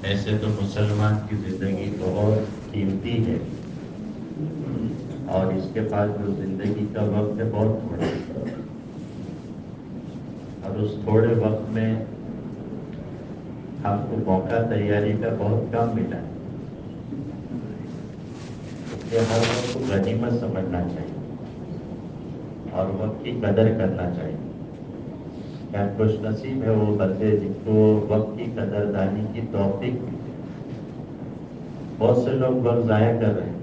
ایسے تو مسلمان کی زندگی بہت قیمتی ہے اور اس کے پاس جو زندگی کا وقت ہے بہت تھوڑا ہے، اور اس تھوڑے وقت میں ہم کو موقع تیاری کا بہت کم ملا ہے، اس لیے ہر وقت کو غنیمت سمجھنا چاہیے اور وقت کی قدر کرنا چاہیے۔ کیا خوش نصیب ہے وہ بندے جن کو وقت کی قدر دانی کی توفیق ملی۔ بہت سے لوگ وقت ضائع کر رہے ہیں،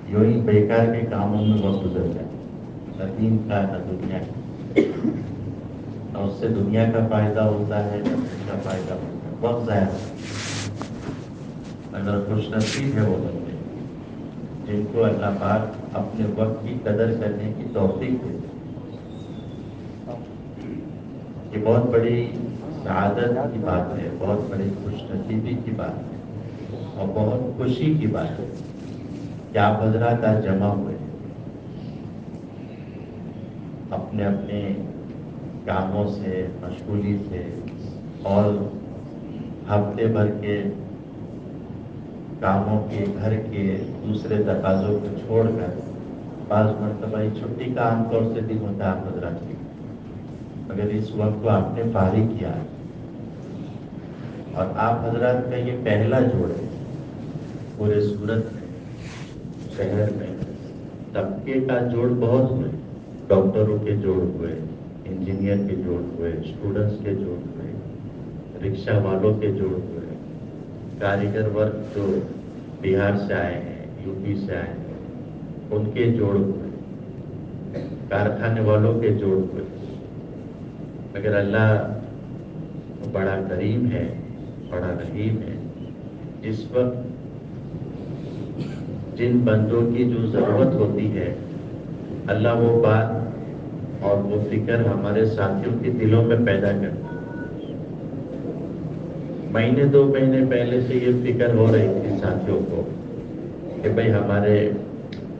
یوں ہی بیکار کے کاموں میں وقت گزر جائے، نہ دین کا نہ دنیا کا، نہ اس سے دنیا کا فائدہ ہوتا ہے نہ دین کا فائدہ ہوتا ہے، وقت ضائع ہوتا ہے۔ اگر خوش نصیب ہے وہ بندے جن کو اللہ پاک اپنے وقت کی قدر کرنے کی توفیق دے، یہ بہت بڑی سعادت کی بات ہے، بہت بڑی خوش نصیبی کی بات ہے اور بہت خوشی کی بات ہے کہ آپ حضرات آج جمع ہوئے اپنے اپنے کاموں سے، مشغولی سے اور ہفتے بھر کے کاموں کے، گھر کے دوسرے تقاضوں کو چھوڑ کر بعض مرتبہ چھٹی کا عام طور سے دن ہوتا ہے آپ حضرات کی، مگر اس وقت کو آپ نے فارغ کیا ہے اور آپ حضرات کا یہ پہلا جوڑ ہے پورے صورت میں، شہر میں۔ طبقے کا جوڑ بہت ہوئے، ڈاکٹروں کے جوڑ ہوئے، انجینئر کے جوڑ ہوئے، اسٹوڈنٹس کے جوڑ ہوئے، رکشہ والوں کے جوڑ ہوئے، کاریگر ورک جو بہار سے آئے ہیں، یو پی سے آئے ہیں ان کے جوڑ ہوئے، کارخانے والوں کے جوڑ ہوئے۔ مگر اللہ بڑا کریم ہے، بڑا رحیم ہے، جس وقت جن بندوں کی جو ضرورت ہوتی ہے اللہ وہ بات اور وہ فکر ہمارے ساتھیوں کے دلوں میں پیدا کرتا ہے۔ مہینے دو مہینے پہلے سے یہ فکر ہو رہی تھی ساتھیوں کو کہ بھئی ہمارے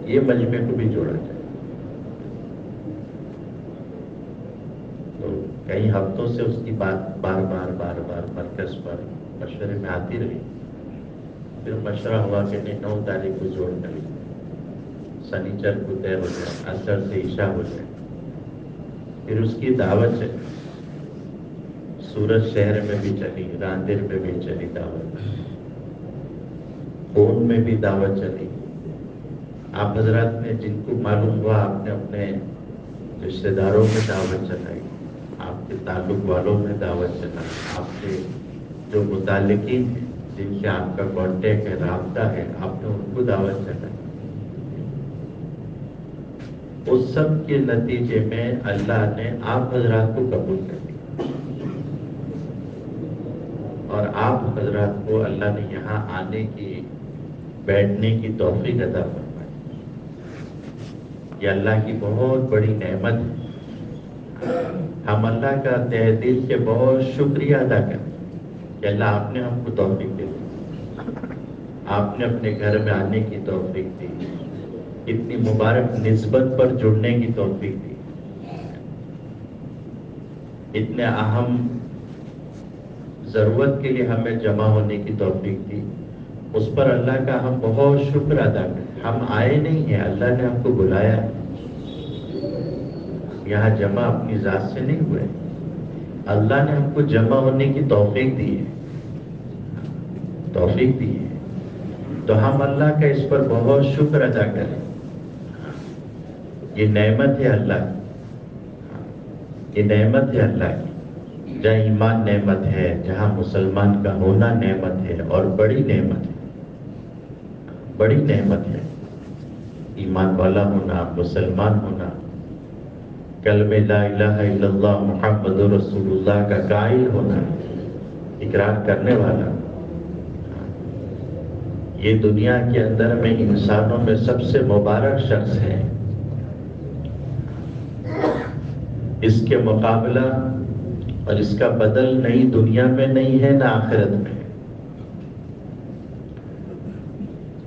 یہ مجمع کو بھی جوڑا جائے، تو کئی ہفتوں سے اس کی بات بار بار مرکز پر مشورے میں آتی رہی۔ پھر مشورہ ہوا کہ نہیں 9 تاریخ کو جوڑ کر سنیچر کو طے ہو جائے، عصر سے عشاء ہو جائے۔ پھر اس کی دعوت چلی، سورت شہر میں بھی چلی، راندر میں بھی چلی دعوت، فون میں بھی دعوت چلی۔ آپ حضرات نے جن کو معلوم ہوا آپ نے اپنے رشتہ داروں میں دعوت چلائی، آپ کے تعلق والوں میں دعوت چلائی، آپ کے جو متعلقین ہیں جن سے آپ کا کانٹیکٹ ہے، رابطہ ہے، آپ نے ان کو دعوت چلائی۔ اس سب کے نتیجے میں اللہ نے آپ حضرات کو قبول کر لیا اور آپ حضرات کو اللہ نے یہاں آنے کی، بیٹھنے کی توفیق عطا فرمائی۔ یہ اللہ کی بہت بڑی نعمت ہے۔ ہم اللہ کا تہ دل سے بہت شکریہ ادا کرتے ہیں کہ اللہ آپ نے ہم کو توفیق دے دی، آپ نے اپنے گھر میں آنے کی توفیق دی، اتنی مبارک نسبت پر جڑنے کی توفیق دی، اتنے اہم ضرورت کے لیے ہمیں جمع ہونے کی توفیق دی۔ اس پر اللہ کا ہم بہت شکر ادا کریں۔ ہم آئے نہیں ہیں، اللہ نے ہم کو بلایا ہے۔ یہاں جمع اپنی ذات سے نہیں ہوئے، اللہ نے ہم کو جمع ہونے کی توفیق دی ہے، توفیق دی ہے، تو ہم اللہ کا اس پر بہت شکر ادا کریں۔ یہ نعمت ہے اللہ کی، یہ نعمت ہے اللہ کی۔ جہاں ایمان نعمت ہے، جہاں مسلمان کا ہونا نعمت ہے اور بڑی نعمت ہے، بڑی نعمت ہے ایمان والا ہونا، مسلمان ہونا، کلمہ لا الہ الا اللہ محمد رسول اللہ کا قائل ہونا، اقرار کرنے والا۔ یہ دنیا کے اندر میں انسانوں میں سب سے مبارک شخص ہے، اس کے مقابلہ اور اس کا بدل نہیں دنیا میں نہیں ہے نہ آخرت میں ہے۔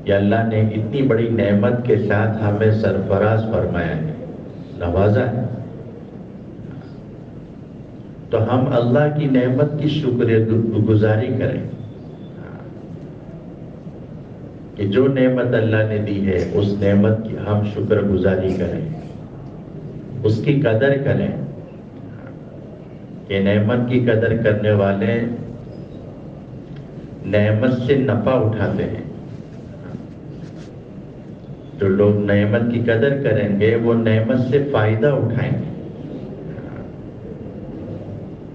یہ اللہ نے اتنی بڑی نعمت کے ساتھ ہمیں سرفراز فرمایا ہے، نوازا ہے۔ تو ہم اللہ کی نعمت کی شکر گزاری کریں کہ جو نعمت اللہ نے دی ہے اس نعمت کی ہم شکر گزاری کریں، اس کی قدر کریں کہ نعمت کی قدر کرنے والے نعمت سے نفع اٹھاتے ہیں۔ جو لوگ نعمت کی قدر کریں گے وہ نعمت سے فائدہ اٹھائیں گے،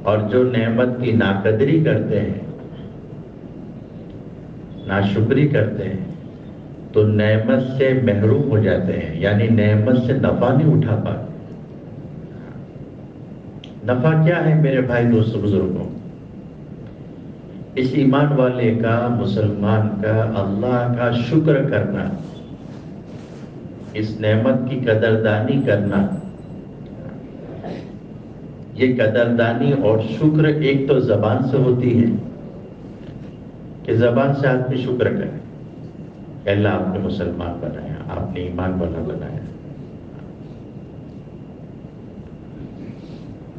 اور جو نعمت کی ناقدری کرتے ہیں، ناشکری کرتے ہیں، تو نعمت سے محروم ہو جاتے ہیں، یعنی نعمت سے نفع نہیں اٹھا پاتے۔ نفع کیا ہے میرے بھائی دوستو بزرگوں؟ اس ایمان والے کا، مسلمان کا اللہ کا شکر کرنا، اس نعمت کی قدردانی کرنا۔ یہ قدردانی اور شکر ایک تو زبان سے ہوتی ہے کہ زبان سے آدمی شکر کرے کہ اللہ آپ نے مسلمان بنایا، آپ نے ایمان والا بنایا،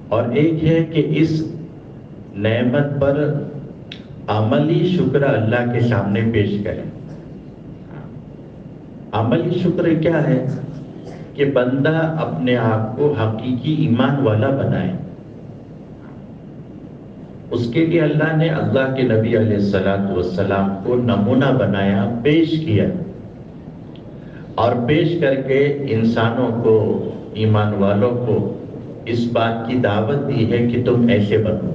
اور ایک ہے کہ اس نعمت پر عملی شکر اللہ کے سامنے پیش کریں۔ عملی شکر کیا ہے؟ کہ بندہ اپنے آپ کو حقیقی ایمان والا بنائے۔ اس کے لیے اللہ نے اللہ کے نبی علیہ السلام کو نمونہ بنایا، پیش کیا، اور پیش کر کے انسانوں کو، ایمان والوں کو اس بات کی دعوت دی ہے کہ تم ایسے بنو۔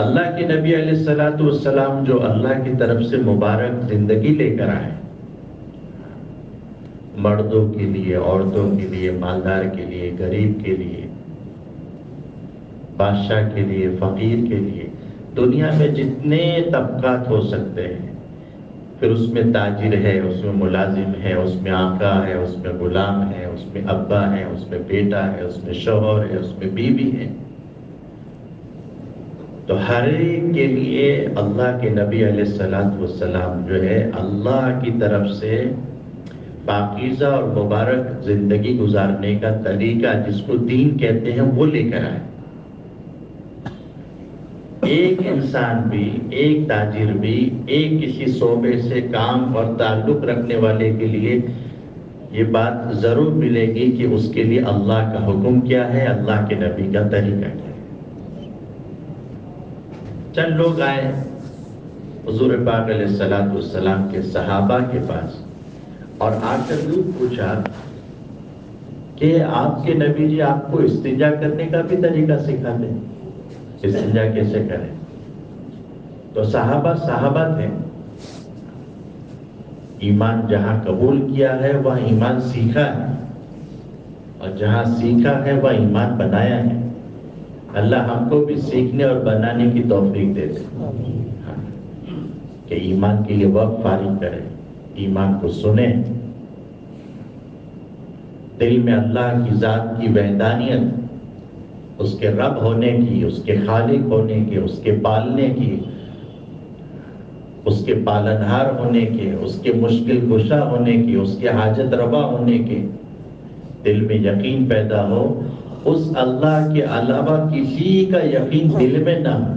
اللہ کے نبی علیہ السلام جو اللہ کی طرف سے مبارک زندگی لے کر آئے، مردوں کے لیے، عورتوں کے لیے، مالدار کے لیے، غریب کے لیے، بادشاہ کے لیے، فقیر کے لیے، دنیا میں جتنے طبقات ہو سکتے ہیں، پھر اس میں تاجر ہے، اس میں ملازم ہے، اس میں آقا ہے، اس میں غلام ہے، اس میں ابا ہے، اس میں بیٹا ہے، اس میں شوہر ہے، اس میں بیوی ہے، تو ہر ایک کے لیے اللہ کے نبی علیہ السلام جو ہے اللہ کی طرف سے پاکیزہ اور مبارک زندگی گزارنے کا طریقہ، جس کو دین کہتے ہیں، وہ لے کر آئے۔ ایک انسان بھی، ایک تاجر بھی، ایک کسی شعبے سے کام اور تعلق رکھنے والے کے لیے یہ بات ضرور ملے گی کہ اس کے لیے اللہ کا حکم کیا ہے، اللہ کے نبی کا طریقہ کیا ہے۔ چند لوگ آئے حضور پاک علیہ السلام کے صحابہ کے پاس اور آ کر یوں پوچھا کہ آپ کے نبی جی آپ کو استنجا کرنے کا بھی طریقہ سکھا دیں، استنجا کیسے کریں؟ تو صحابہ تھے، ایمان جہاں قبول کیا ہے وہاں ایمان سیکھا ہے، اور جہاں سیکھا ہے وہاں ایمان بنایا ہے۔ اللہ ہم کو بھی سیکھنے اور بنانے کی توفیق دے دے کہ ایمان کے لیے وقت فارغ کریں، ایمان کو سنیں، دل میں اللہ کی ذات کی وحدانیت، اس کے رب ہونے کی، اس کے خالق ہونے کی، اس کے پالنے کی، اس کے پالنہار ہونے کے، اس کے مشکل کشا ہونے کی، اس کے حاجت روا ہونے کے دل میں یقین پیدا ہو۔ اس اللہ کے علاوہ کسی کا یقین دل میں نہ ہو۔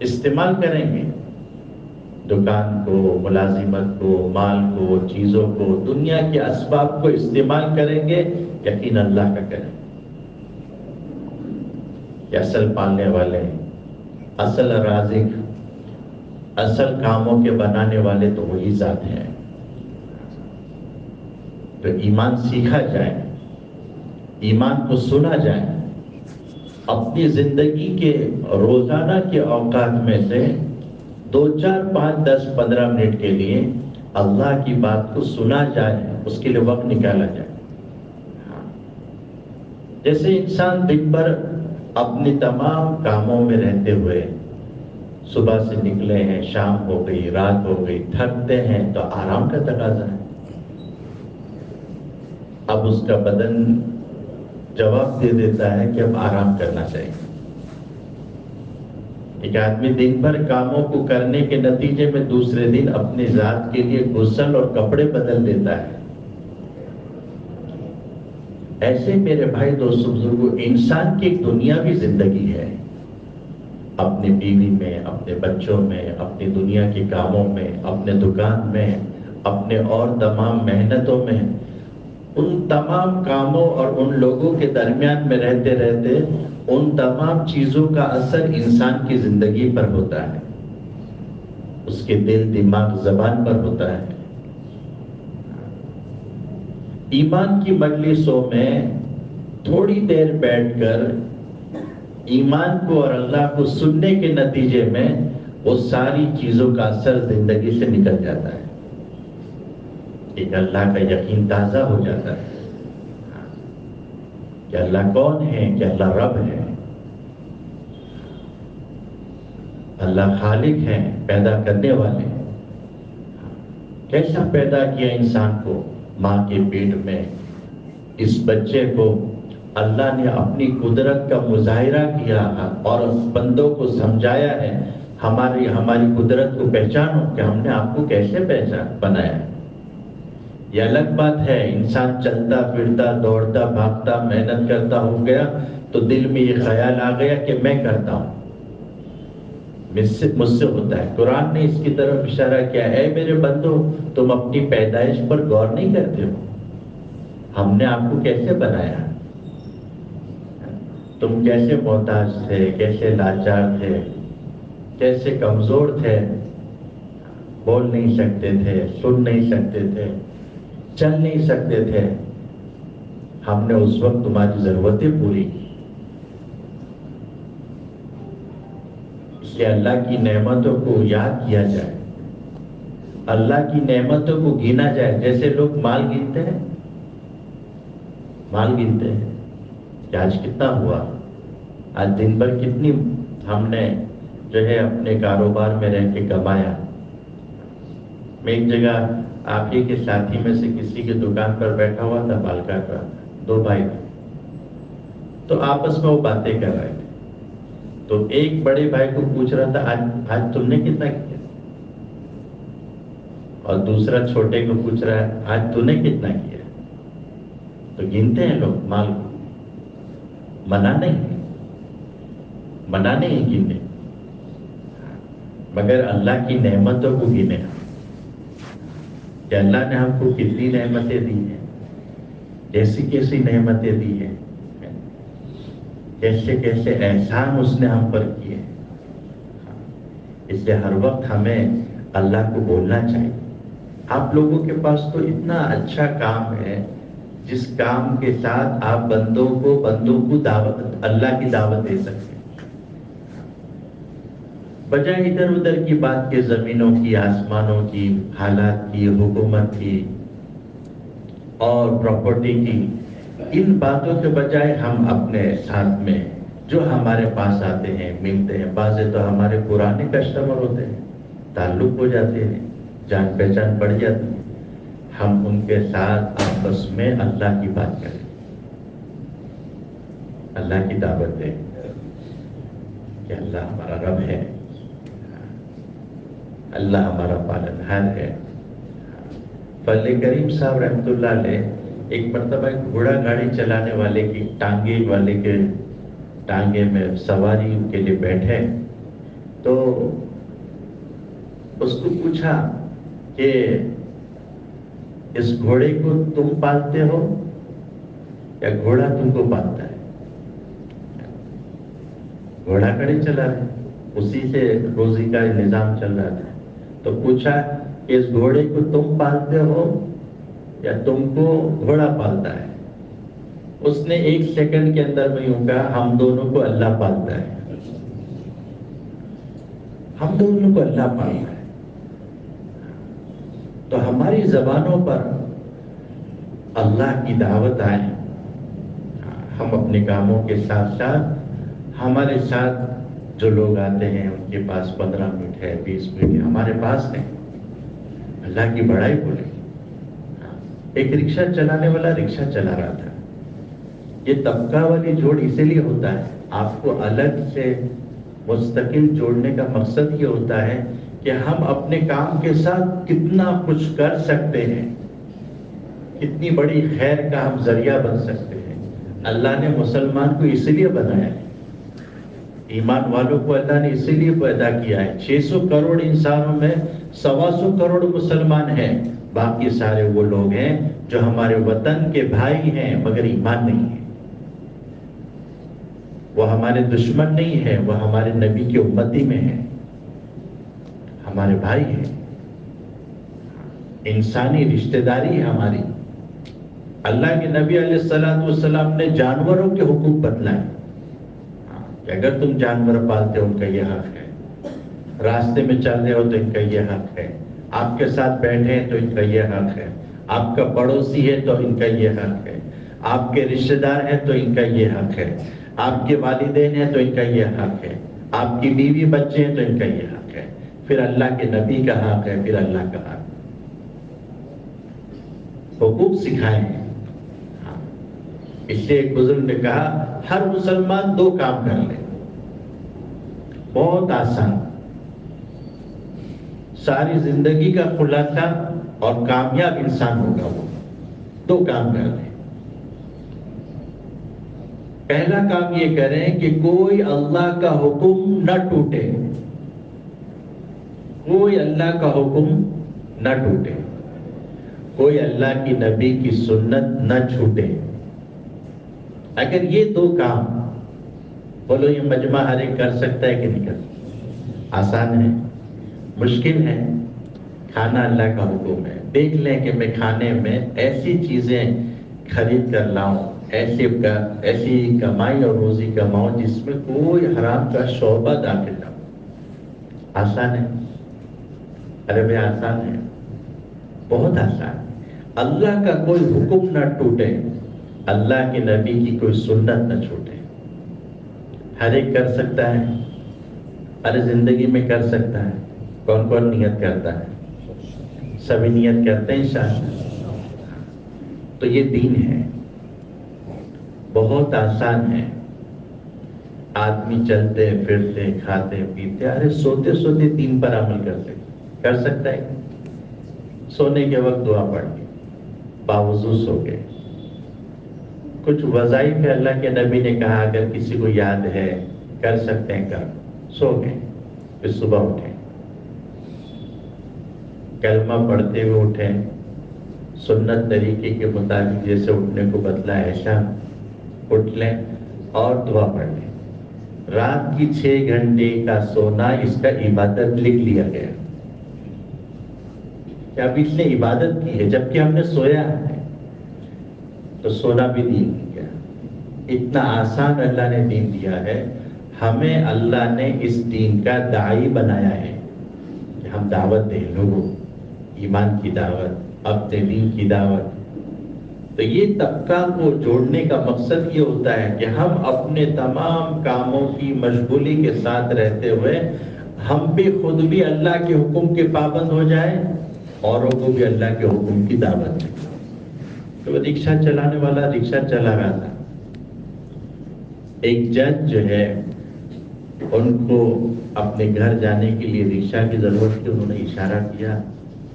استعمال کریں گے دکان کو، ملازمت کو، مال کو، چیزوں کو، دنیا کے اسباب کو استعمال کریں گے، یقین اللہ کا کریں کہ اصل پالنے والے، اصل رازق، اصل کاموں کے بنانے والے تو وہی ذات ہیں۔ تو ایمان سیکھا جائے، ایمان کو سنا جائے، اپنی زندگی کے روزانہ کے اوقات میں سے 2، 4، 5، 10، 15 منٹ کے لیے اللہ کی بات کو سنا جائے، اس کے لیے وقت نکالا جائے۔ جیسے انسان دن بھر اپنے تمام کاموں میں رہتے ہوئے صبح سے نکلے ہیں، شام ہو گئی، رات ہو گئی، تھکتے ہیں تو آرام کا تقاضا ہے۔ اب اس کا بدن جواب دے دیتا ہے کہ اب آرام کرنا چاہیے۔ ایک آدمی دن بھر کاموں کو کرنے کے نتیجے میں دوسرے دن اپنے ذات کے لیے غسل اور کپڑے بدل دیتا ہے، ایسے میرے بھائی دوستوں بزرگوں، انسان کی ایک دنیاوی زندگی ہے، اپنی بیوی میں، اپنے بچوں میں، اپنی دنیا کے کاموں میں، اپنے دکان میں، اپنے اور تمام محنتوں میں، ان تمام کاموں اور ان لوگوں کے درمیان میں رہتے رہتے ان تمام چیزوں کا اثر انسان کی زندگی پر ہوتا ہے، اس کے دل، دماغ، زبان پر ہوتا ہے۔ ایمان کی مجلسوں میں تھوڑی دیر بیٹھ کر ایمان کو اور اللہ کو سننے کے نتیجے میں وہ ساری چیزوں کا اثر زندگی سے نکل جاتا ہے، ایک اللہ کا یقین تازہ ہو جاتا ہے کہ اللہ کون ہے، کہ اللہ رب ہے، اللہ خالق ہے، پیدا کرنے والے ہیں۔ کیسا پیدا کیا انسان کو ماں کے پیٹ میں، اس بچے کو اللہ نے اپنی قدرت کا مظاہرہ کیا اور بندوں کو سمجھایا ہے، ہماری قدرت کو پہچانو کہ ہم نے آپ کو کیسے بنایا ہے۔ یہ الگ بات ہے، انسان چلتا پھرتا دوڑتا بھاگتا محنت کرتا ہو گیا تو دل میں یہ خیال آ گیا کہ میں کرتا ہوں، مجھ سے ہوتا ہے۔ قرآن نے اس کی طرف اشارہ کیا، اے میرے بندو، تم اپنی پیدائش پر غور نہیں کرتے ہو، ہم نے آپ کو کیسے بنایا، تم کیسے محتاج تھے، کیسے لاچار تھے، کیسے کمزور تھے، بول نہیں سکتے تھے، سن نہیں سکتے تھے، چل نہیں سکتے تھے، ہم نے اس وقت تمہاری ضرورتیں پوری کی۔ اس لیے اللہ کی نعمتوں کو یاد کیا جائے، اللہ کی نعمتوں کو گنا جائے، جیسے لوگ مال گنتے ہیں، مال گنتے ہیں کہ آج کتنا ہوا، آج دن بھر کتنی ہم نے جو ہے اپنے کاروبار میں رہ کے کمایا۔ میں ایک جگہ آپ ہی کے ساتھی میں سے کسی کی دکان پر بیٹھا ہوا تھا، بال کاٹ رہا تھا، دو بھائی تھے، تو آپس میں وہ باتیں کر رہے تھے، تو ایک بڑے بھائی کو پوچھ رہا تھا آج تم نے کتنا کیا، اور دوسرا چھوٹے کو پوچھ رہا ہے آج تو نے کتنا کیا۔ تو گنتے ہیں لوگ مال کو، منع نہیں گننے، مگر اللہ کی نعمتوں کو گنے کہ اللہ نے ہم کو کتنی نعمتیں دی ہیں، کیسی کیسی نعمتیں دی ہیں، کیسے کیسے احسان اس نے ہم پر کیے۔ اس لیے ہر وقت ہمیں اللہ کو بولنا چاہیے۔ آپ لوگوں کے پاس تو اتنا اچھا کام ہے جس کام کے ساتھ آپ بندوں کو دعوت، اللہ کی دعوت دے سکتے ہیں، بجائے ادھر ادھر کی بات کے، زمینوں کی، آسمانوں کی، حالات کی، حکومت کی اور پراپرٹی کی، ان باتوں کے بجائے ہم اپنے ساتھ میں جو ہمارے پاس آتے ہیں، ملتے ہیں، بعضے تو ہمارے پرانے کسٹمر ہوتے ہیں، تعلق ہو جاتے ہیں، جان پہچان بڑھ جاتی ہے، ہم ان کے ساتھ آپس میں اللہ کی بات کریں، اللہ کی دعوت دیں کہ اللہ ہمارا رب ہے، اللہ ہمارا پالنہار ہے۔ فضل کریم صاحب رحمۃ اللہ علیہ ایک مرتبہ گھوڑا گاڑی چلانے والے کی ٹانگے میں سواری کے لیے بیٹھے، تو اس کو پوچھا کہ اس گھوڑے کو تم پالتے ہو یا گھوڑا تم کو پالتا ہے؟ گھوڑا گاڑی چلا رہے، اسی سے روزی کا نظام چل رہا تھا، تو پوچھا کہ اس گھوڑے کو تم پالتے ہو یا تم کو گھوڑا پالتا ہے؟ اس نے ایک سیکنڈ کے اندر میں یوں کہا، ہم دونوں کو اللہ پالتا ہے، ہم دونوں کو اللہ پالتا ہے۔ تو ہماری زبانوں پر اللہ کی دعوت آئے، ہم اپنے کاموں کے ساتھ ساتھ ہمارے ساتھ جو لوگ آتے ہیں ان کے پاس 15 منٹ ہے، 20 منٹ ہے، ہمارے پاس نہیں، اللہ کی بڑائی بولے۔ ایک رکشہ چلانے والا رکشہ چلا رہا تھا، یہ طبقہ والی جوڑ اسی لیے ہوتا ہے، آپ کو الگ سے مستقل جوڑنے کا مقصد یہ ہوتا ہے کہ ہم اپنے کام کے ساتھ کتنا کچھ کر سکتے ہیں، کتنی بڑی خیر کا ہم ذریعہ بن سکتے ہیں، اللہ نے مسلمان کو اسی لیے بنایا ہے، ایمان والوں کو اللہ نے اسی لیے پیدا کیا ہے۔ 600 کروڑ انسانوں میں 125 کروڑ مسلمان ہیں، باقی سارے وہ لوگ ہیں جو ہمارے وطن کے بھائی ہیں مگر ایمان نہیں ہے، وہ ہمارے دشمن نہیں ہے، وہ ہمارے نبی کی امتی میں ہے، ہمارے بھائی ہیں، انسانی رشتہ داری ہے ہماری۔ اللہ کے نبی علیہ السلام نے جانوروں کے حقوق بتلائے کہ اگر تم جانور پالتے ہو ان کا یہ حق ہے، راستے میں چل رہے ہو تو ان کا یہ حق ہے، آپ کے ساتھ بیٹھے ہیں تو ان کا یہ حق ہے، آپ کا پڑوسی ہے تو ان کا یہ حق ہے، آپ کے رشتہ دار ہیں تو ان کا یہ حق ہے، آپ کے والدین ہیں تو ان کا یہ حق ہے، آپ کی بیوی بچے ہیں تو ان کا یہ حق ہے، پھر اللہ کے نبی کا حق ہے، پھر اللہ کا حق ہے۔ حقوق سکھائے ہیں۔ اس سے ایک بزرگ نے کہا ہر مسلمان 2 کام کر لے، بہت آسان، ساری زندگی کا خلاصہ اور کامیاب انسان ہوگا وہ، 2 کام کر لے۔ پہلا کام یہ کریں کہ کوئی اللہ کا حکم نہ ٹوٹے، کوئی اللہ کا حکم نہ ٹوٹے، کوئی اللہ کی نبی کی سنت نہ چھوٹے۔ اگر یہ 2 کام، بولو یہ مجمع ہر ایک کر سکتا ہے کہ نہیں کر سکتا؟ آسان ہے؟ مشکل ہے؟ کھانا اللہ کا حکم ہے، دیکھ لیں کہ میں کھانے میں ایسی چیزیں خرید کر لاؤں، ایسی کمائی اور روزی کماؤں جس میں کوئی حرام کا شعبہ داخل نہ ہو۔ آسان ہے؟ ارے بھائی آسان ہے، بہت آسان ہے۔ اللہ کا کوئی حکم نہ ٹوٹے، اللہ کے نبی کی کوئی سنت نہ چھوٹے۔ ہر ایک کر سکتا ہے، ہر زندگی میں کر سکتا ہے۔ کون کون نیت کرتا ہے؟ سبھی نیت کرتے ہیں انشاءاللہ۔ تو یہ دین ہے، بہت آسان ہے۔ آدمی چلتے پھرتے کھاتے پیتے، ارے سوتے سوتے دین پر عمل کر سکتا ہے۔ سونے کے وقت دعا پڑھ کے باوضو سو گئے۔ کچھ وظائف اللہ کے نبی نے کہا اگر کسی کو یاد ہے کر سکتے ہیں کر، سو گئے، پھر صبح اٹھے، کلمہ پڑھتے ہوئے اٹھے، سنت طریقے کے مطابق جیسے اٹھنے کو بتلا ایسا اٹھ لیں اور دعا پڑھ لیں۔ رات کی 6 گھنٹے کا سونا اس کا عبادت لکھ لیا گیا کہ اب اس نے عبادت کی ہے، جبکہ ہم نے سویا ہے تو سونا بھی دین دیا۔ اتنا آسان اللہ نے دین دیا ہے، ہمیں اللہ نے اس دین کا داعی بنایا ہے کہ ہم دعوت دیں لوگوں، ایمان کی دعوت، اپنے دین کی دعوت۔ تو یہ طبقہ کو جوڑنے کا مقصد یہ ہوتا ہے کہ ہم اپنے تمام کاموں کی مشغولی کے ساتھ رہتے ہوئے ہم بھی خود بھی اللہ کے حکم کے پابند ہو جائیں، اوروں کو بھی اللہ کے حکم کی دعوت دیں۔ تو وہ رکشہ چلانے والا رکشہ چلا رہا تھا، ایک جج جو ہے ان کو اپنے گھر جانے کے لیے رکشہ کی ضرورت تھی، انہوں نے اشارہ کیا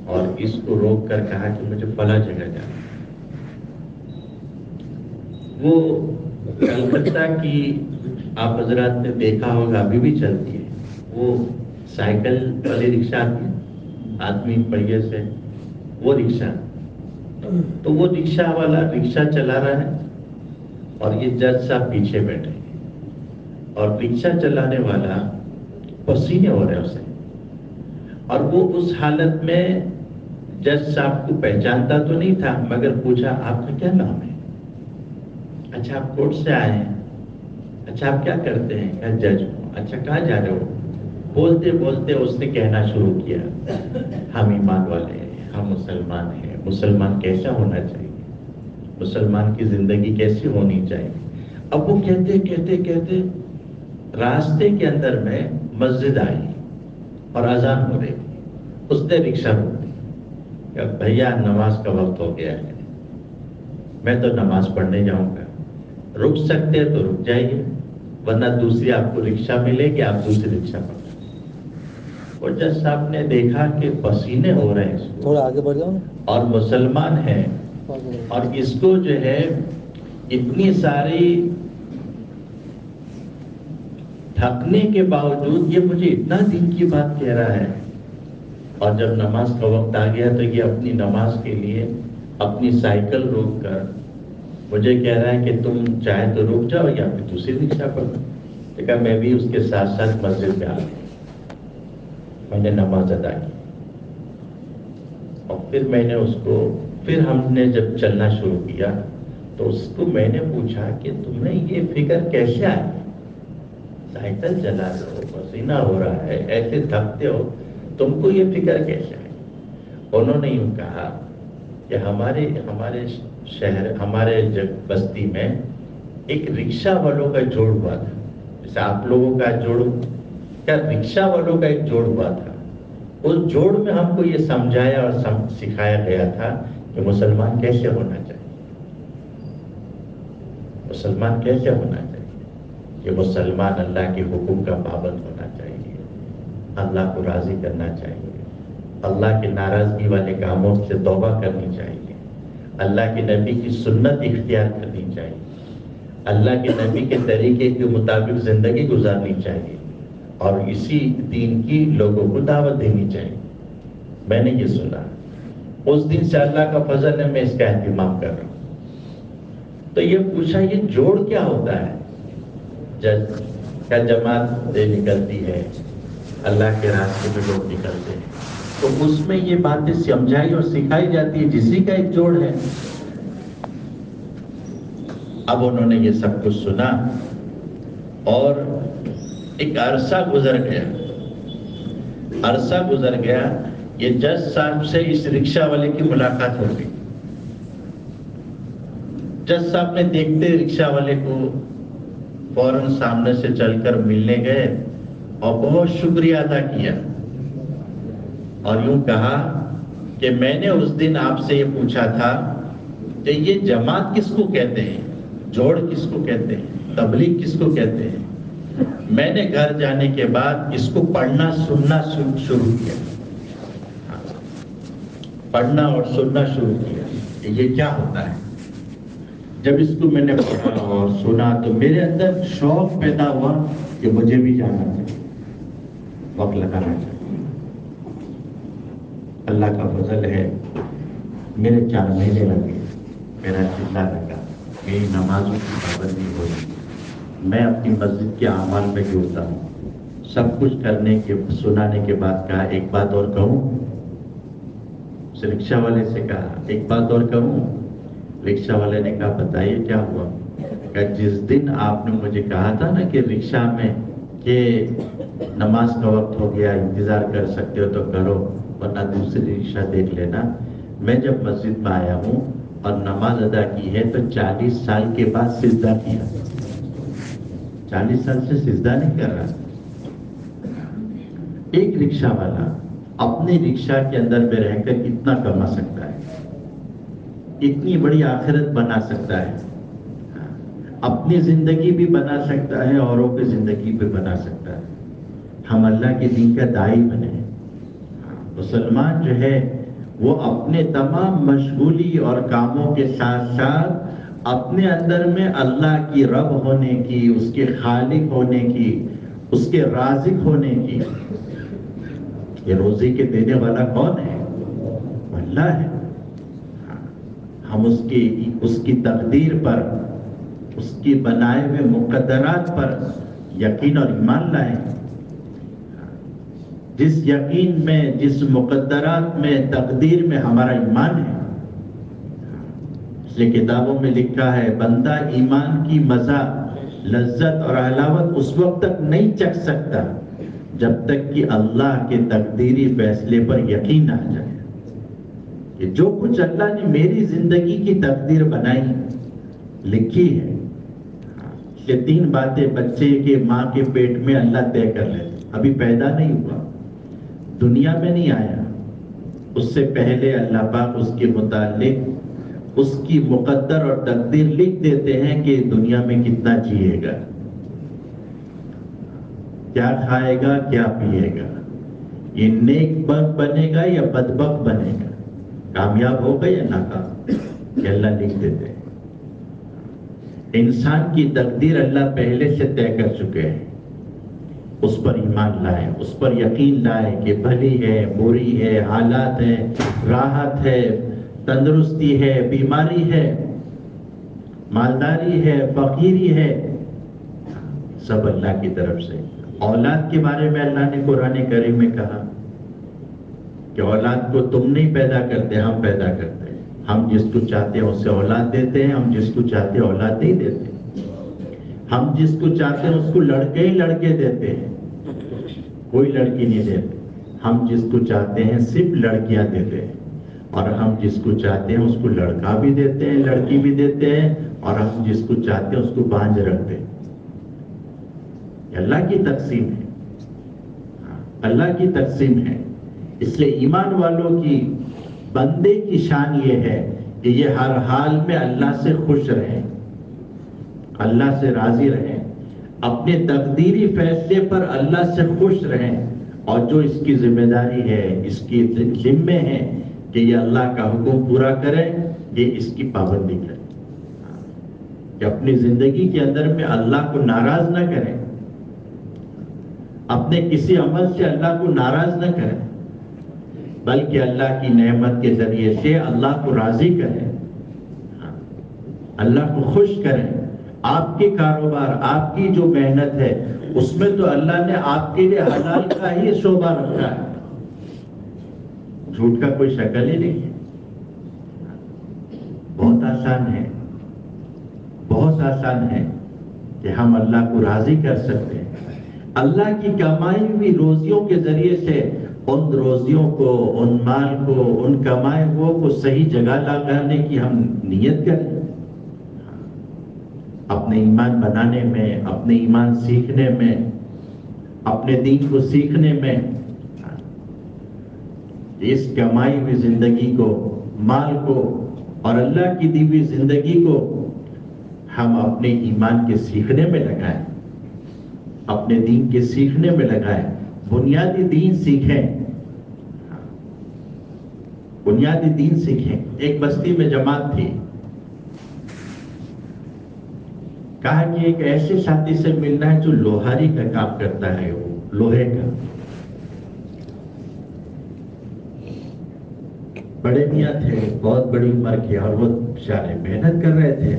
اور اس کو روک کر کہا کہ مجھے فلاں جگہ جانا۔ وہ کلکتہ کی آپ حضرات نے دیکھا ہوگا ابھی بھی چلتی ہے، وہ سائیکل والی رکشہ آتی ہے آدمی پہیے سے، وہ رکشہ، تو وہ رکشہ والا رکشہ چلا رہا ہے اور یہ جج صاحب پیچھے بیٹھے اور رکشہ چلانے والا پسینے ہو رہے اسے، اور وہ اس حالت میں جج صاحب کو پہچانتا تو نہیں تھا مگر پوچھا آپ کا کیا نام ہے؟ اچھا آپ کورٹ سے آئے ہیں، اچھا آپ کیا کرتے ہیں؟ کیا جج ہوں۔ اچھا کہاں جا رہے ہو؟ بولتے بولتے اس نے کہنا شروع کیا ہم ایمان والے ہیں، ہم مسلمان ہیں، مسلمان کیسا ہونا چاہیے، مسلمان کی زندگی کیسی ہونی چاہیے۔ اب وہ کہتے کہتے کہتے راستے کے اندر میں مسجد آئی اور اذان ہو رہی تھی، اس نے رکشہ روک دی کہ بھیا نماز کا وقت ہو گیا ہے، میں تو نماز پڑھنے جاؤں گا، رک سکتے تو رک جائیے ورنہ دوسری آپ کو رکشہ ملے گی، آپ دوسری رکشہ پکڑیں۔ اور جج صاحب نے دیکھا کہ پسینے ہو رہے ہیں، تھوڑا آگے بڑھ جاؤ اور مسلمان ہے اور اس کو جو ہے اتنی ساری تھکنے کے باوجود یہ مجھے اتنا دین کی بات کہہ رہا ہے، اور جب نماز کا وقت آ گیا تو یہ اپنی نماز کے لیے اپنی سائیکل روک کر مجھے کہہ رہا ہے کہ تم چاہے تو رک جاؤ یا پھر دوسری رکشا پکڑو۔ دیکھا میں بھی اس کے ساتھ ساتھ مسجد میں آ گیا، میں نے نماز ادا کی، اور پھر ہم نے جب چلنا شروع کیا تو اس کو میں نے پوچھا کہ تمہیں یہ فکر کیسے آئی؟ سائیکل چلا رہے ہو، پسینہ ہو رہا ہے، ایسے تھکتے ہو، تم کو یہ فکر کیسے آئی؟ انہوں نے یوں کہا کہ ہمارے شہر، ہمارے بستی میں ایک رکشہ والوں کا جوڑ ہوا تھا، جیسے آپ لوگوں کا جوڑ، کیا رکشہ والوں کا ایک جوڑ ہوا تھا۔ اس جوڑ میں ہم کو یہ سمجھایا اور سکھایا گیا تھا کہ مسلمان کیسے ہونا چاہیے، مسلمان کیسے ہونا چاہیے، کہ مسلمان اللہ کے حکم کا پابند ہونا چاہیے، اللہ کو راضی کرنا چاہیے، اللہ کی ناراضگی والے کاموں سے توبہ کرنی چاہیے، اللہ کے نبی کی سنت اختیار کرنی چاہیے، اللہ کے نبی کے طریقے کے مطابق زندگی گزارنی چاہیے، اور اسی دین کی لوگوں کو دعوت دینی چاہیے۔ میں نے یہ سنا، اس دن سے اللہ کا فضل ہے میں اس کا اہتمام کر رہا ہوں۔ تو یہ پوچھا یہ جوڑ کیا ہوتا ہے؟ کیا جماعت نکلتی ہے، اللہ کے راستے میں لوگ نکلتے ہیں، تو اس میں یہ باتیں سمجھائی اور سکھائی جاتی ہے، جسی کا ایک جوڑ ہے۔ اب انہوں نے یہ سب کچھ سنا اور ایک عرصہ گزر گیا، یہ جج صاحب سے اس رکشہ والے کی ملاقات ہو گئی۔ جج صاحب نے دیکھتے رکشہ والے کو فوراً سامنے سے چل کر ملنے گئے اور بہت شکریہ ادا کیا، اور یوں کہا کہ میں نے اس دن آپ سے یہ پوچھا تھا کہ یہ جماعت کس کو کہتے ہیں، جوڑ کس کو کہتے ہیں، تبلیغ کس کو کہتے ہیں؟ میں نے گھر جانے کے بعد اس کو پڑھنا سننا شروع کیا، پڑھنا اور سننا شروع کیا کہ یہ کیا ہوتا ہے۔ جب اس کو میں نے پڑھا اور سنا تو میرے اندر شوق پیدا ہوا کہ مجھے بھی جانا چاہیے، وقت لگانا چاہیے۔ اللہ کا فضل ہے، میرے 4 مہینے لگے، میرا چلہ لگا، میری نمازوں کی پابندی ہوئی، میں اپنی مسجد کے اعمال میں جڑتا ہوں۔ سب کچھ کرنے کے سنانے کے بعد کہا ایک بات اور کہوں، اس رکشہ والے سے کہا ایک بات اور کہوں۔ رکشہ والے نے کہا بتائیے کیا ہوا؟ کہ جس دن آپ نے مجھے کہا تھا نا کہ رکشہ میں کہ نماز کا وقت ہو گیا، انتظار کر سکتے ہو تو کرو ورنہ دوسری رکشہ دیکھ لینا، میں جب مسجد میں آیا ہوں اور نماز ادا کی ہے تو 40 سال کے بعد سجدہ کیا۔ 40 سال سے سجدہ نہیں کر رہا۔ ایک رکشہ والا اپنے رکشہ کے اندر میں رہ کر کتنا کما سکتا ہے، اتنی بڑی آخرت بنا سکتا ہے، اپنی زندگی بھی بنا سکتا ہے، اوروں کی زندگی بھی بنا سکتا ہے۔ ہم اللہ کے دین کا داعی بنے۔ مسلمان جو ہے وہ اپنے تمام مشغولی اور کاموں کے ساتھ ساتھ اپنے اندر میں اللہ کی رب ہونے کی، اس کے خالق ہونے کی، اس کے رازق ہونے کی، یہ روزی کے دینے والا کون ہے؟ اللہ ہے۔ ہم اس کی تقدیر پر، اس کی بنائے ہوئے مقدرات پر یقین اور ایمان لائیں۔ جس یقین میں، جس مقدرات میں، تقدیر میں ہمارا ایمان ہے، اس لیے کتابوں میں لکھا ہے بندہ ایمان کی مزہ، لذت اور حلاوت اس وقت تک نہیں چکھ سکتا جب تک کہ اللہ کے تقدیری فیصلے پر یقین آ جائے کہ جو کچھ اللہ نے میری زندگی کی تقدیر بنائی، لکھی ہے۔ یہ 3 باتیں بچے کے ماں کے پیٹ میں اللہ طے کر لیتے، ابھی پیدا نہیں ہوا، دنیا میں نہیں آیا، اس سے پہلے اللہ پاک اس کے متعلق اس کی مقدر اور تقدیر لکھ دیتے ہیں کہ دنیا میں کتنا جیے گا، کیا کھائے گا، کیا پیے گا، یہ نیک بخت بنے گا یا بدبخت بنے گا، کامیاب ہوگا یا ناکام، یہ اللہ لکھ دیتے ہیں۔ انسان کی تقدیر اللہ پہلے سے طے کر چکے ہیں، اس پر ایمان لائے، اس پر یقین لائے کہ بھلی ہے، بری ہے، حالات ہے، راحت ہے، تندرستی ہے، بیماری ہے، مالداری ہے، فقیری ہے، سب اللہ کی طرف سے۔ اولاد کے بارے میں اللہ نے قرآن کریم میں کہا کہ اولاد کو تم نہیں پیدا کرتے، ہم پیدا کرتے ہیں، ہم جس کو چاہتے ہیں اسے اولاد دیتے ہیں، ہم جس کو چاہتے ہیں اولاد نہیں دیتے، ہم جس کو چاہتے ہیں اس کو لڑکے ہی لڑکے دیتے ہیں، کوئی لڑکی نہیں دیتے، ہم جس کو چاہتے ہیں صرف لڑکیاں دیتے ہیں، اور ہم جس کو چاہتے ہیں اس کو لڑکا بھی دیتے ہیں، لڑکی بھی دیتے ہیں، اور ہم جس کو چاہتے ہیں اس کو بانجھ رکھتے ہیں۔ اللہ کی تقسیم ہے، اللہ کی تقسیم ہے۔ اس لیے ایمان والوں کی، بندے کی شان یہ ہے کہ یہ ہر حال میں اللہ سے خوش رہیں، اللہ سے راضی رہیں، اپنے تقدیری فیصلے پر اللہ سے خوش رہیں، اور جو اس کی ذمہ داری ہے، اس کی ذمے ہے کہ یہ اللہ کا حکم پورا کرے، یہ اس کی پابندی کرے، کہ اپنی زندگی کے اندر میں اللہ کو ناراض نہ کریں، اپنے کسی عمل سے اللہ کو ناراض نہ کریں، بلکہ اللہ کی نعمت کے ذریعے سے اللہ کو راضی کریں، اللہ کو خوش کریں۔ آپ کے کاروبار، آپ کی جو محنت ہے، اس میں تو اللہ نے آپ کے لیے حلال کا ہی شعبہ رکھا ہے، جھوٹ کا کوئی شکل ہی نہیں ہے۔ بہت آسان ہے، بہت آسان ہے کہ ہم اللہ کو راضی کر سکتے ہیں۔ اللہ کی کمائی ہوئی روزیوں کے ذریعے سے ان روزیوں کو، ان مال کو، ان کمائے ہوئے کو صحیح جگہ لگانے کی ہم نیت کریں، اپنے ایمان بنانے میں، اپنے ایمان سیکھنے میں، اپنے دین کو سیکھنے میں، اس کمائی ہوئی زندگی کو، مال کو اور اللہ کی دی ہوئی زندگی کو ہم اپنے ایمان کے سیکھنے میں لگائیں، اپنے دین کے سیکھنے میں لگائیں، بنیادی دین سیکھیں، بنیادی دین سیکھیں۔ ایک بستی میں جماعت تھی، کہا کہ ایک ایسے ساتھی سے ملنا ہے جو لوہاری کا کام کرتا ہے، وہ لوہے کا۔ بڑے میاں تھے، بہت بڑی عمر کے، اور وہ بیچارے محنت کر رہے تھے۔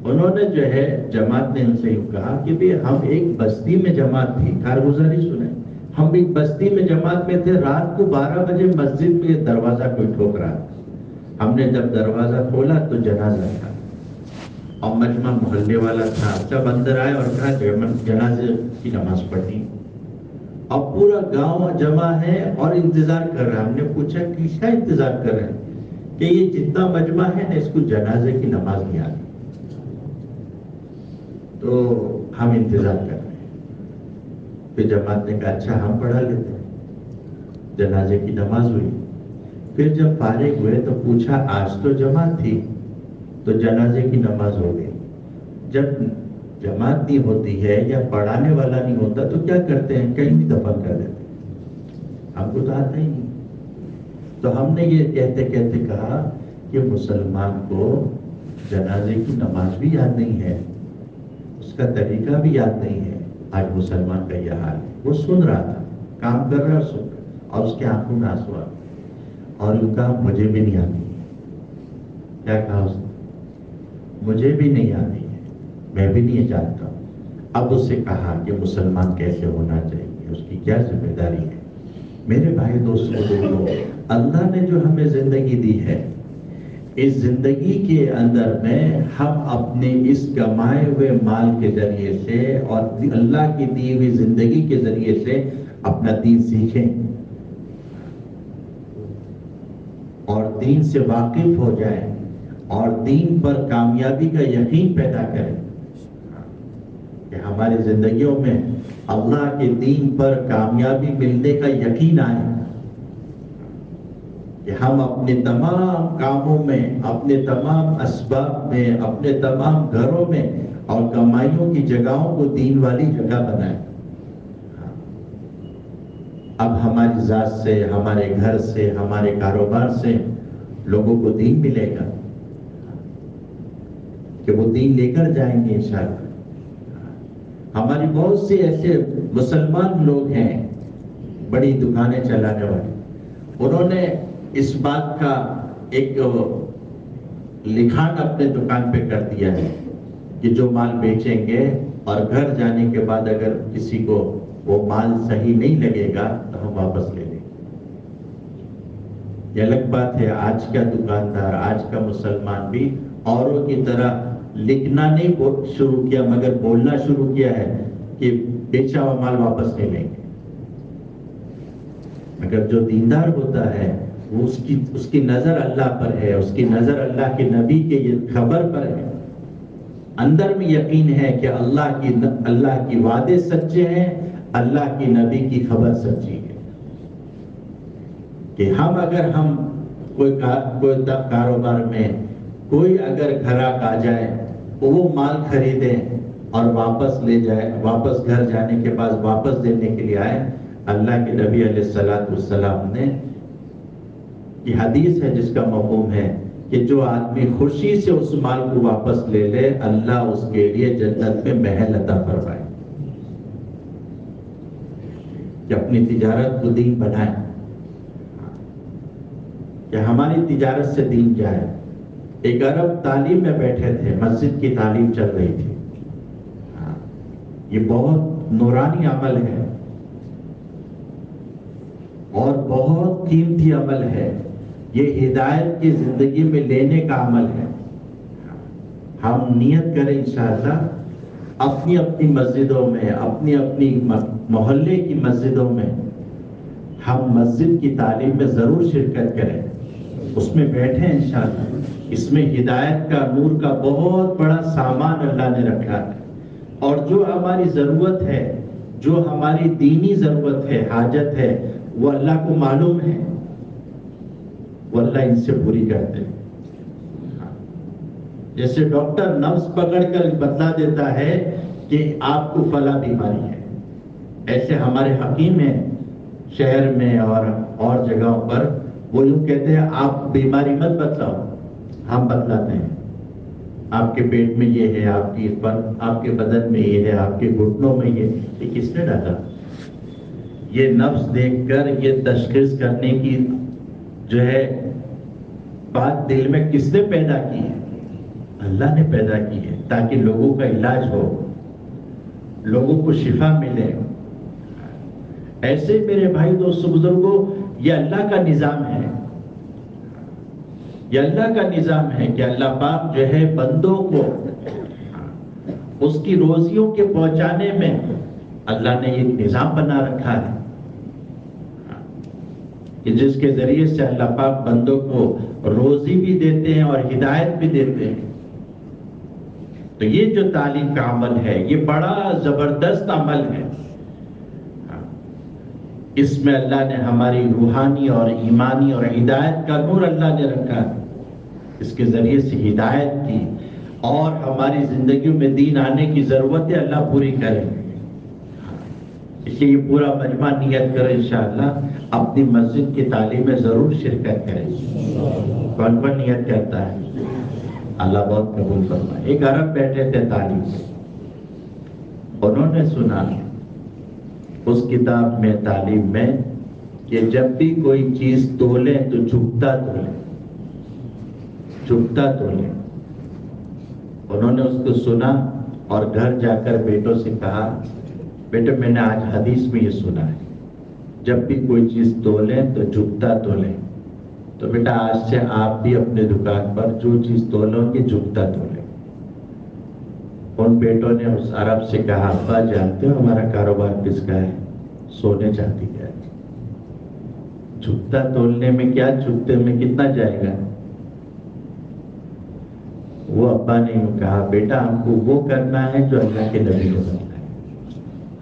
انہوں نے جو ہے، جماعت نے ان سے یوں کہا کہ بھی ہم ایک بستی میں جماعت تھی، کارگزاری سنیں، ہم ایک بستی میں جماعت میں تھے، رات کو 12 بجے مسجد میں دروازہ کوئی ٹھوک رہا تھا، ہم نے جب دروازہ کھولا تو جنازہ تھا، اور مجمع محلے والا تھا، سب اندر آئے اور کہا جنازے کی نماز پڑھنی، اور پورا گاؤں جمع ہے اور انتظار کر رہا ہے۔ ہم نے پوچھا کس کا انتظار کر رہے ہیں؟ کہ یہ جتنا مجمع ہے نا، اس کو جنازے کی نماز نہیں آتی، تو ہم انتظار کر رہے ہیں۔ پھر جماعت نے کہا اچھا ہم پڑھا لیتے ہیں، جنازے کی نماز ہوئی۔ پھر جب فارغ ہوئے تو پوچھا آج تو جماعت تھی، تو جنازے کی نماز ہو گئی، جب جماعت نہیں ہوتی ہے یا پڑھانے والا نہیں ہوتا تو کیا کرتے ہیں؟ کہیں بھی دفن کر دیتے ہیں، ہم کو تو آتا ہی نہیں۔ تو ہم نے یہ کہتے کہتے کہا کہ مسلمان کو جنازے کی نماز بھی یاد نہیں ہے، اس کا طریقہ بھی یاد نہیں ہے۔ آج مسلمان کا یہ حال ہے۔ وہ سن رہا تھا، کام کر رہا سن رہا، اور اس کے آنکھوں میں آنسو آ گئے، اور ان کا مجھے بھی نہیں آتی ہے۔ کیا کہا اس نے؟ مجھے بھی نہیں آتی ہے، میں بھی نہیں جانتا ہوں۔ اب اس سے کہا کہ مسلمان کیسے ہونا چاہیے، اس کی کیا ذمہ داری ہے۔ میرے بھائی دوستوں، اللہ نے جو ہمیں زندگی دی ہے، اس زندگی کے اندر میں ہم اپنے اس کمائے ہوئے مال کے ذریعے سے اور اللہ کی دی ہوئی زندگی کے ذریعے سے اپنا دین سیکھیں، اور دین سے واقف ہو جائیں، اور دین پر کامیابی کا یقین پیدا کریں، کہ ہماری زندگیوں میں اللہ کے دین پر کامیابی ملنے کا یقین آئے، کہ ہم اپنے تمام کاموں میں، اپنے تمام اسباب میں، اپنے تمام گھروں میں اور کمائیوں کی جگہوں کو دین والی جگہ بنائیں۔ اب ہماری ذات سے، ہمارے گھر سے، ہمارے کاروبار سے لوگوں کو دین ملے گا۔ کہ وہ دین لے کر جائیں گے انشاءاللہ۔ ہماری بہت سے ایسے مسلمان لوگ ہیں بڑی دکانیں چلانے والے، انہوں نے اس بات کا ایک لکھان اپنے دکان پہ کر دیا ہے کہ جو مال بیچیں گے اور گھر جانے کے بعد اگر کسی کو وہ مال صحیح نہیں لگے گا تو ہم واپس لے لیں گے۔ یہ الگ بات ہے، آج کا دکاندار، آج کا مسلمان بھی اوروں کی طرح لکھنا نہیں شروع کیا مگر بولنا شروع کیا ہے کہ بیچا ہوا مال واپس نہیں لیں گے۔ مگر جو دیندار ہوتا ہے وہ اس کی نظر اللہ پر ہے، اس کی نظر اللہ کے نبی کے خبر پر ہے، اندر میں یقین ہے کہ اللہ کی وعدے سچے ہیں، اللہ کی نبی کی خبر سچی ہے، کہ ہم کوئی کاروبار میں کوئی اگر گھراک آ جائے تو وہ مال خریدیں اور واپس لے جائے، واپس گھر جانے کے بعد واپس دینے کے لیے آئے، اللہ کے نبی علیہ السلام نے یہ حدیث ہے جس کا مفہوم ہے کہ جو آدمی خوشی سے اس مال کو واپس لے لے، اللہ اس کے لیے جنت میں محل عطا فرمائے۔ کہ اپنی تجارت کو دین بنائیں، کہ ہماری تجارت سے دین جائے۔ ایک عرب تعلیم میں بیٹھے تھے، مسجد کی تعلیم چل رہی تھی، یہ بہت نورانی عمل ہے اور بہت قیمتی عمل ہے، یہ ہدایت کی زندگی میں لینے کا عمل ہے۔ ہم نیت کریں انشاءاللہ اپنی اپنی مسجدوں میں، اپنی اپنی محلے کی مسجدوں میں ہم مسجد کی تعلیم میں ضرور شرکت کریں، اس میں بیٹھیں انشاءاللہ۔ اس میں ہدایت کا، نور کا بہت بڑا سامان اللہ نے رکھا ہے، اور جو ہماری ضرورت ہے، جو ہماری دینی ضرورت ہے، حاجت ہے، وہ اللہ کو معلوم ہے، وہ اللہ ان سے پوری کرتے ہیں۔ جیسے ڈاکٹر نبض پکڑ کر بتلا دیتا ہے کہ آپ کو فلاں بیماری ہے، ایسے ہمارے حکیم ہیں شہر میں اور جگہوں پر، وہ یوں کہتے ہیں آپ بیماری مت بتلاؤ، ہم بتلاتے ہیں، آپ کے پیٹ میں یہ ہے، آپ کے بدن میں یہ ہے، آپ کے گھٹنوں میں یہ کس نے ڈالا؟ یہ نبض دیکھ کر یہ تشخیص کرنے کی جو ہے بات دل میں کس نے پیدا کی ہے؟ اللہ نے پیدا کی ہے، تاکہ لوگوں کا علاج ہو، لوگوں کو شفا ملے۔ ایسے میرے بھائی دوستو بزرگوں، یہ اللہ کا نظام ہے، یہ اللہ کا نظام ہے کہ اللہ پاک جو ہے بندوں کو اس کی روزیوں کے پہنچانے میں اللہ نے ایک نظام بنا رکھا ہے کہ جس کے ذریعے سے اللہ پاک بندوں کو روزی بھی دیتے ہیں اور ہدایت بھی دیتے ہیں۔ تو یہ جو تعلیم کا عمل ہے یہ بڑا زبردست عمل ہے، اس میں اللہ نے ہماری روحانی اور ایمانی اور ہدایت کا نور اللہ نے رکھا ہے، اس کے ذریعے سے ہدایت کی اور ہماری زندگیوں میں دین آنے کی ضرورتیں اللہ پوری کریں۔ اس لیے یہ پورا مجمع نیت کرے انشاءاللہ اپنی مسجد کی تعلیم میں ضرور شرکت کرے۔ کون کون نیت کرتا ہے؟ اللہ بہت قبول فرمائے۔ ایک عرب بیٹھے تھے تعلیم میں، انہوں نے سنا اس کتاب میں، تعلیم میں، کہ جب بھی کوئی چیز تولے تو جھکتا تولے، جھکتا تولے۔ انہوں نے اس کو سنا اور گھر جا کر بیٹوں سے کہا، بیٹا میں نے آج حدیث میں یہ سنا ہے، جب بھی کوئی چیز تولے تو جھکتا تولے، تو بیٹا آج سے آپ بھی اپنے دکان پر جو چیز تولو گے جھکتا تولے۔ ان بیٹوں نے اس عرب سے کہا، ابا جانتے ہو ہمارا کاروبار کس کا ہے؟ سونے چاندی کا ہے۔ جھکتا تولنے میں کیا، جھکتے میں کتنا جائے گا؟ وہ ابا نے یوں کہا، بیٹا ہم کو وہ کرنا ہے جو اللہ کے نبی نے بتایا۔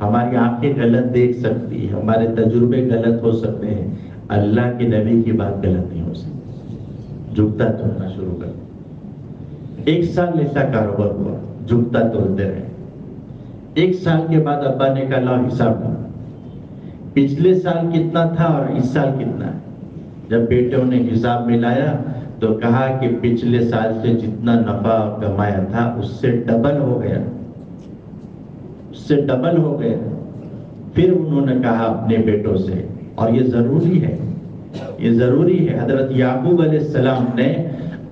ہماری آنکھیں غلط دیکھ سکتی، ہمارے تجربے غلط ہو سکتے ہیں، اللہ کے نبی کی بات غلط نہیں ہو سکتی۔ جھکتا تولنا شروع کر۔ 1 سال ایسا کاروبار ہوا، جھکتا تولتے رہے۔ 1 سال کے بعد ابا نے کہا لاؤ حساب کرو، پچھلے سال کتنا تھا اور اس سال کتنا ہے۔ جب بیٹوں نے حساب ملایا تو کہا کہ پچھلے سال سے جتنا نفع کمایا تھا اس سے ڈبل ہو گیا، اس سے ڈبل ہو گیا۔ پھر انہوں نے کہا اپنے بیٹوں سے، اور یہ ضروری ہے، یہ ضروری ہے، حضرت یعقوب علیہ السلام نے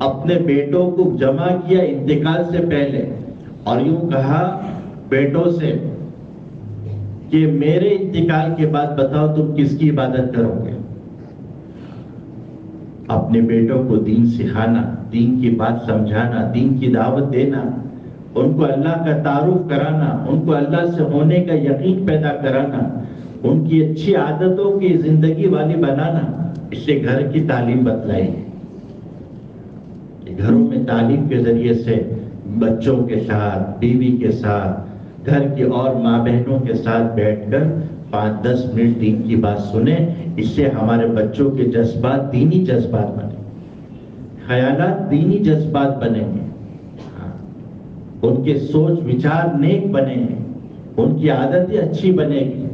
اپنے بیٹوں کو جمع کیا انتقال سے پہلے، اور یوں کہا بیٹوں سے کہ میرے انتقال کے بعد بتاؤ تم کس کی عبادت کرو گے؟ اپنے بیٹوں کو دین سکھانا، دین کی بات سمجھانا، دین کی دعوت دینا، ان کو اللہ کا تعارف کرانا، ان کو اللہ سے ہونے کا یقین پیدا کرانا، ان کی اچھی عادتوں کی زندگی والی بنانا، اس سے گھر کی تعلیم بتلائی ہے کہ گھروں میں تعلیم کے ذریعے سے بچوں کے ساتھ، بیوی کے ساتھ، گھر کی اور ماں بہنوں کے ساتھ بیٹھ کر 5-10 منٹ دین کی بات سنیں، اس سے ہمارے بچوں کے جذبات دینی جذبات بنیں، خیالات دینی جذبات بنیں گے، ان کے سوچ وچار نیک بنیں گے، ان کی عادتیں اچھی بنے گی۔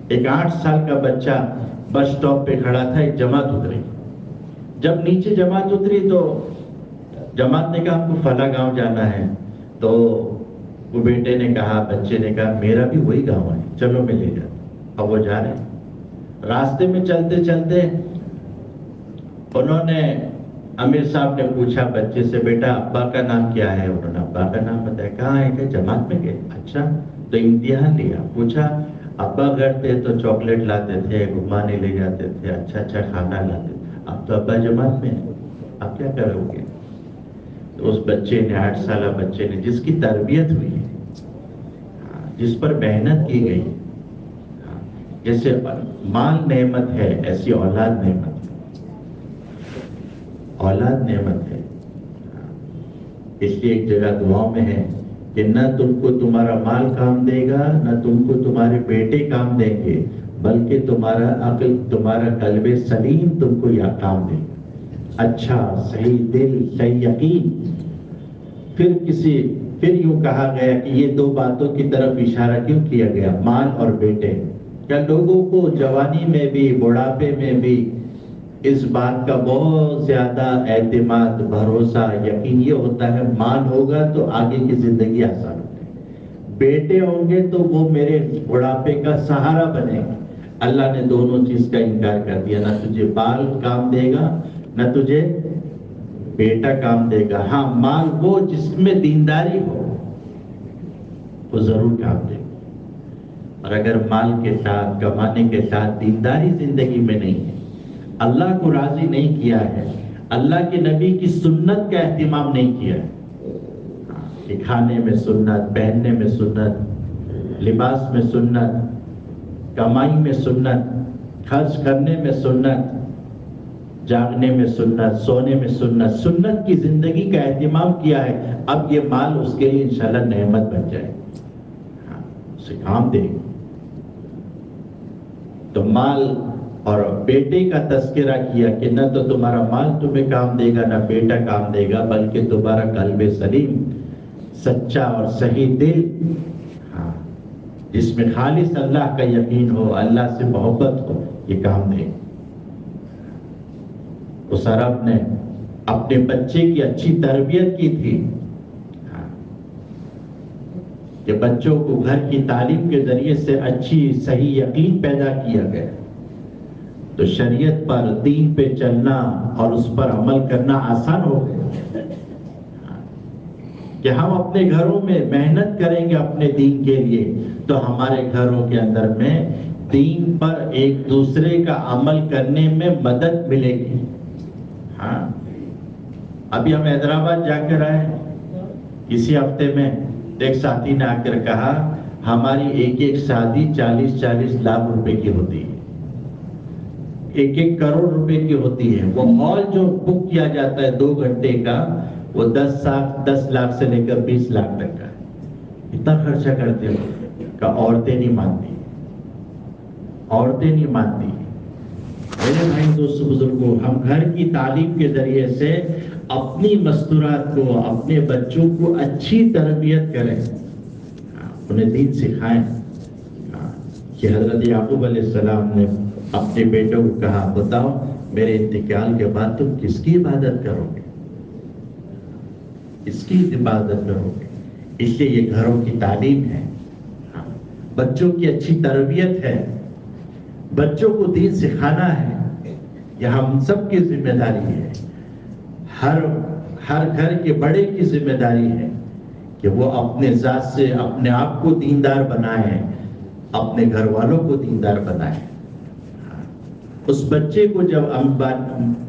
ایک 8 سال کا بچہ بس سٹاپ پہ کھڑا تھا، ایک جماعت اتری، جب نیچے جماعت اتری تو جماعت نے کہا ہم کو فلاں گاؤں جانا ہے، تو وہ بیٹے نے کہا، بچے نے کہا میرا بھی وہی گاؤں ہے، چلو میں لے جاتا۔ اب وہ جا رہے ہیں، راستے میں چلتے چلتے انہوں نے، امیر صاحب نے پوچھا بچے سے، بیٹا ابا کا نام کیا ہے؟ انہوں نے ابا کا نام بتایا، کہاں ہے کہ جماعت میں گئے؟ اچھا، تو امتحان لیا، پوچھا ابا گھر تھے تو چاکلیٹ لاتے تھے، گھمانے لے جاتے تھے، اچھا اچھا کھانا لاتے تھے، اب تو ابا جماعت میں ہے، اب کیا کرو گے؟ تو اس بچے نے، 8 سالہ بچے نے، جس کی تربیت ہوئی ہے، جس پر محنت کی گئی، جیسے مال نعمت ہے ایسی اولاد نعمت ہے، اولاد نعمت ہے۔ اس لیے ایک جگہ دعاؤں میں ہے کہ نہ تم کو تمہارا مال کام دے گا، نہ تم کو تمہارے بیٹے کام دیں گے، بلکہ تمہارا عقل، تمہارا قلب سلیم تم کو یہ کام دے گا، اچھا صحیح دل، صحیح یقین۔ پھر یوں کہا گیا کہ یہ 2 باتوں کی طرف اشارہ کیوں کیا گیا، مال اور بیٹے؟ کیا لوگوں کو جوانی میں بھی، بڑھاپے میں بھی اس بات کا بہت زیادہ اعتماد، بھروسہ، یقین یہ ہوتا ہے مال ہوگا تو آگے کی زندگی آسان ہوگی، بیٹے ہوں گے تو وہ میرے بڑھاپے کا سہارا بنے گا۔ اللہ نے دونوں چیز کا انکار کر دیا، نہ تجھے بال کام دے گا، نہ تجھے بیٹا کام دے گا۔ ہاں، مال وہ جس میں دینداری ہو وہ ضرور کام دے گا، اور اگر مال کے ساتھ، کمانے کے ساتھ دینداری زندگی میں نہیں ہے، اللہ کو راضی نہیں کیا ہے، اللہ کے نبی کی سنت کا اہتمام نہیں کیا ہے، کہ کھانے میں سنت، پہننے میں سنت، لباس میں سنت، کمائی میں سنت، خرچ کرنے میں سنت، جاگنے میں سنت، سونے میں سنت، سنت کی زندگی کا اہتمام کیا ہے، اب یہ مال اس کے لیے انشاءاللہ نعمت بن جائے، اسے کام دے گا۔ تو مال اور بیٹے کا تذکرہ کیا کہ نہ تو تمہارا مال تمہیں کام دے گا، نہ بیٹا کام دے گا، بلکہ تمہارا قلب سلیم، سچا اور صحیح دل، جس میں خالص اللہ کا یقین ہو، اللہ سے محبت ہو، یہ کام دے گا۔ اس عرب نے اپنے بچے کی اچھی تربیت کی تھی کہ بچوں کو گھر کی تعلیم کے ذریعے سے اچھی صحیح یقین پیدا کیا گیا، تو شریعت پر، دین پہ چلنا اور اس پر عمل کرنا آسان ہو گیا کہ ہم اپنے گھروں میں محنت کریں گے اپنے دین کے لیے، تو ہمارے گھروں کے اندر میں دین پر ایک دوسرے کا عمل کرنے میں مدد ملے گی۔ ہاں، ابھی ہم حیدرآباد جا کر آئے اسی ہفتے میں، ایک ساتھی نے آ کر کہا ہماری ایک ایک شادی 40-40 لاکھ روپے کی ہوتی ہے، 1-1 کروڑ روپے کی ہوتی ہے، وہ ہال جو بک کیا جاتا ہے 2 گھنٹے کا، وہ 10 لاکھ سے لے کر 20 لاکھ تک کا، اتنا خرچہ کرتے ہو کہ عورتیں نہیں مانتی، عورتیں نہیں مانتی۔ میرے بھائی دوست بزرگوں، ہم گھر کی تعلیم کے ذریعے سے اپنی مستورات کو، اپنے بچوں کو اچھی تربیت کریں، انہیں دین سکھائیں۔ کہ حضرت یعقوب علیہ السلام نے اپنے بیٹوں کو کہا بتاؤ میرے انتقال کے بعد تم کس کی عبادت کرو گے؟ کس کی عبادت کرو گے؟ اس لیے یہ گھروں کی تعلیم ہے، بچوں کی اچھی تربیت ہے، بچوں کو دین سکھانا ہے، یہ ہم سب کی ذمہ داری ہے۔ ہر گھر کے بڑے کی ذمہ داری ہے کہ وہ اپنے ذات سے اپنے آپ کو دیندار بنائے، اپنے گھر والوں کو دیندار بنائے۔ اس بچے کو جب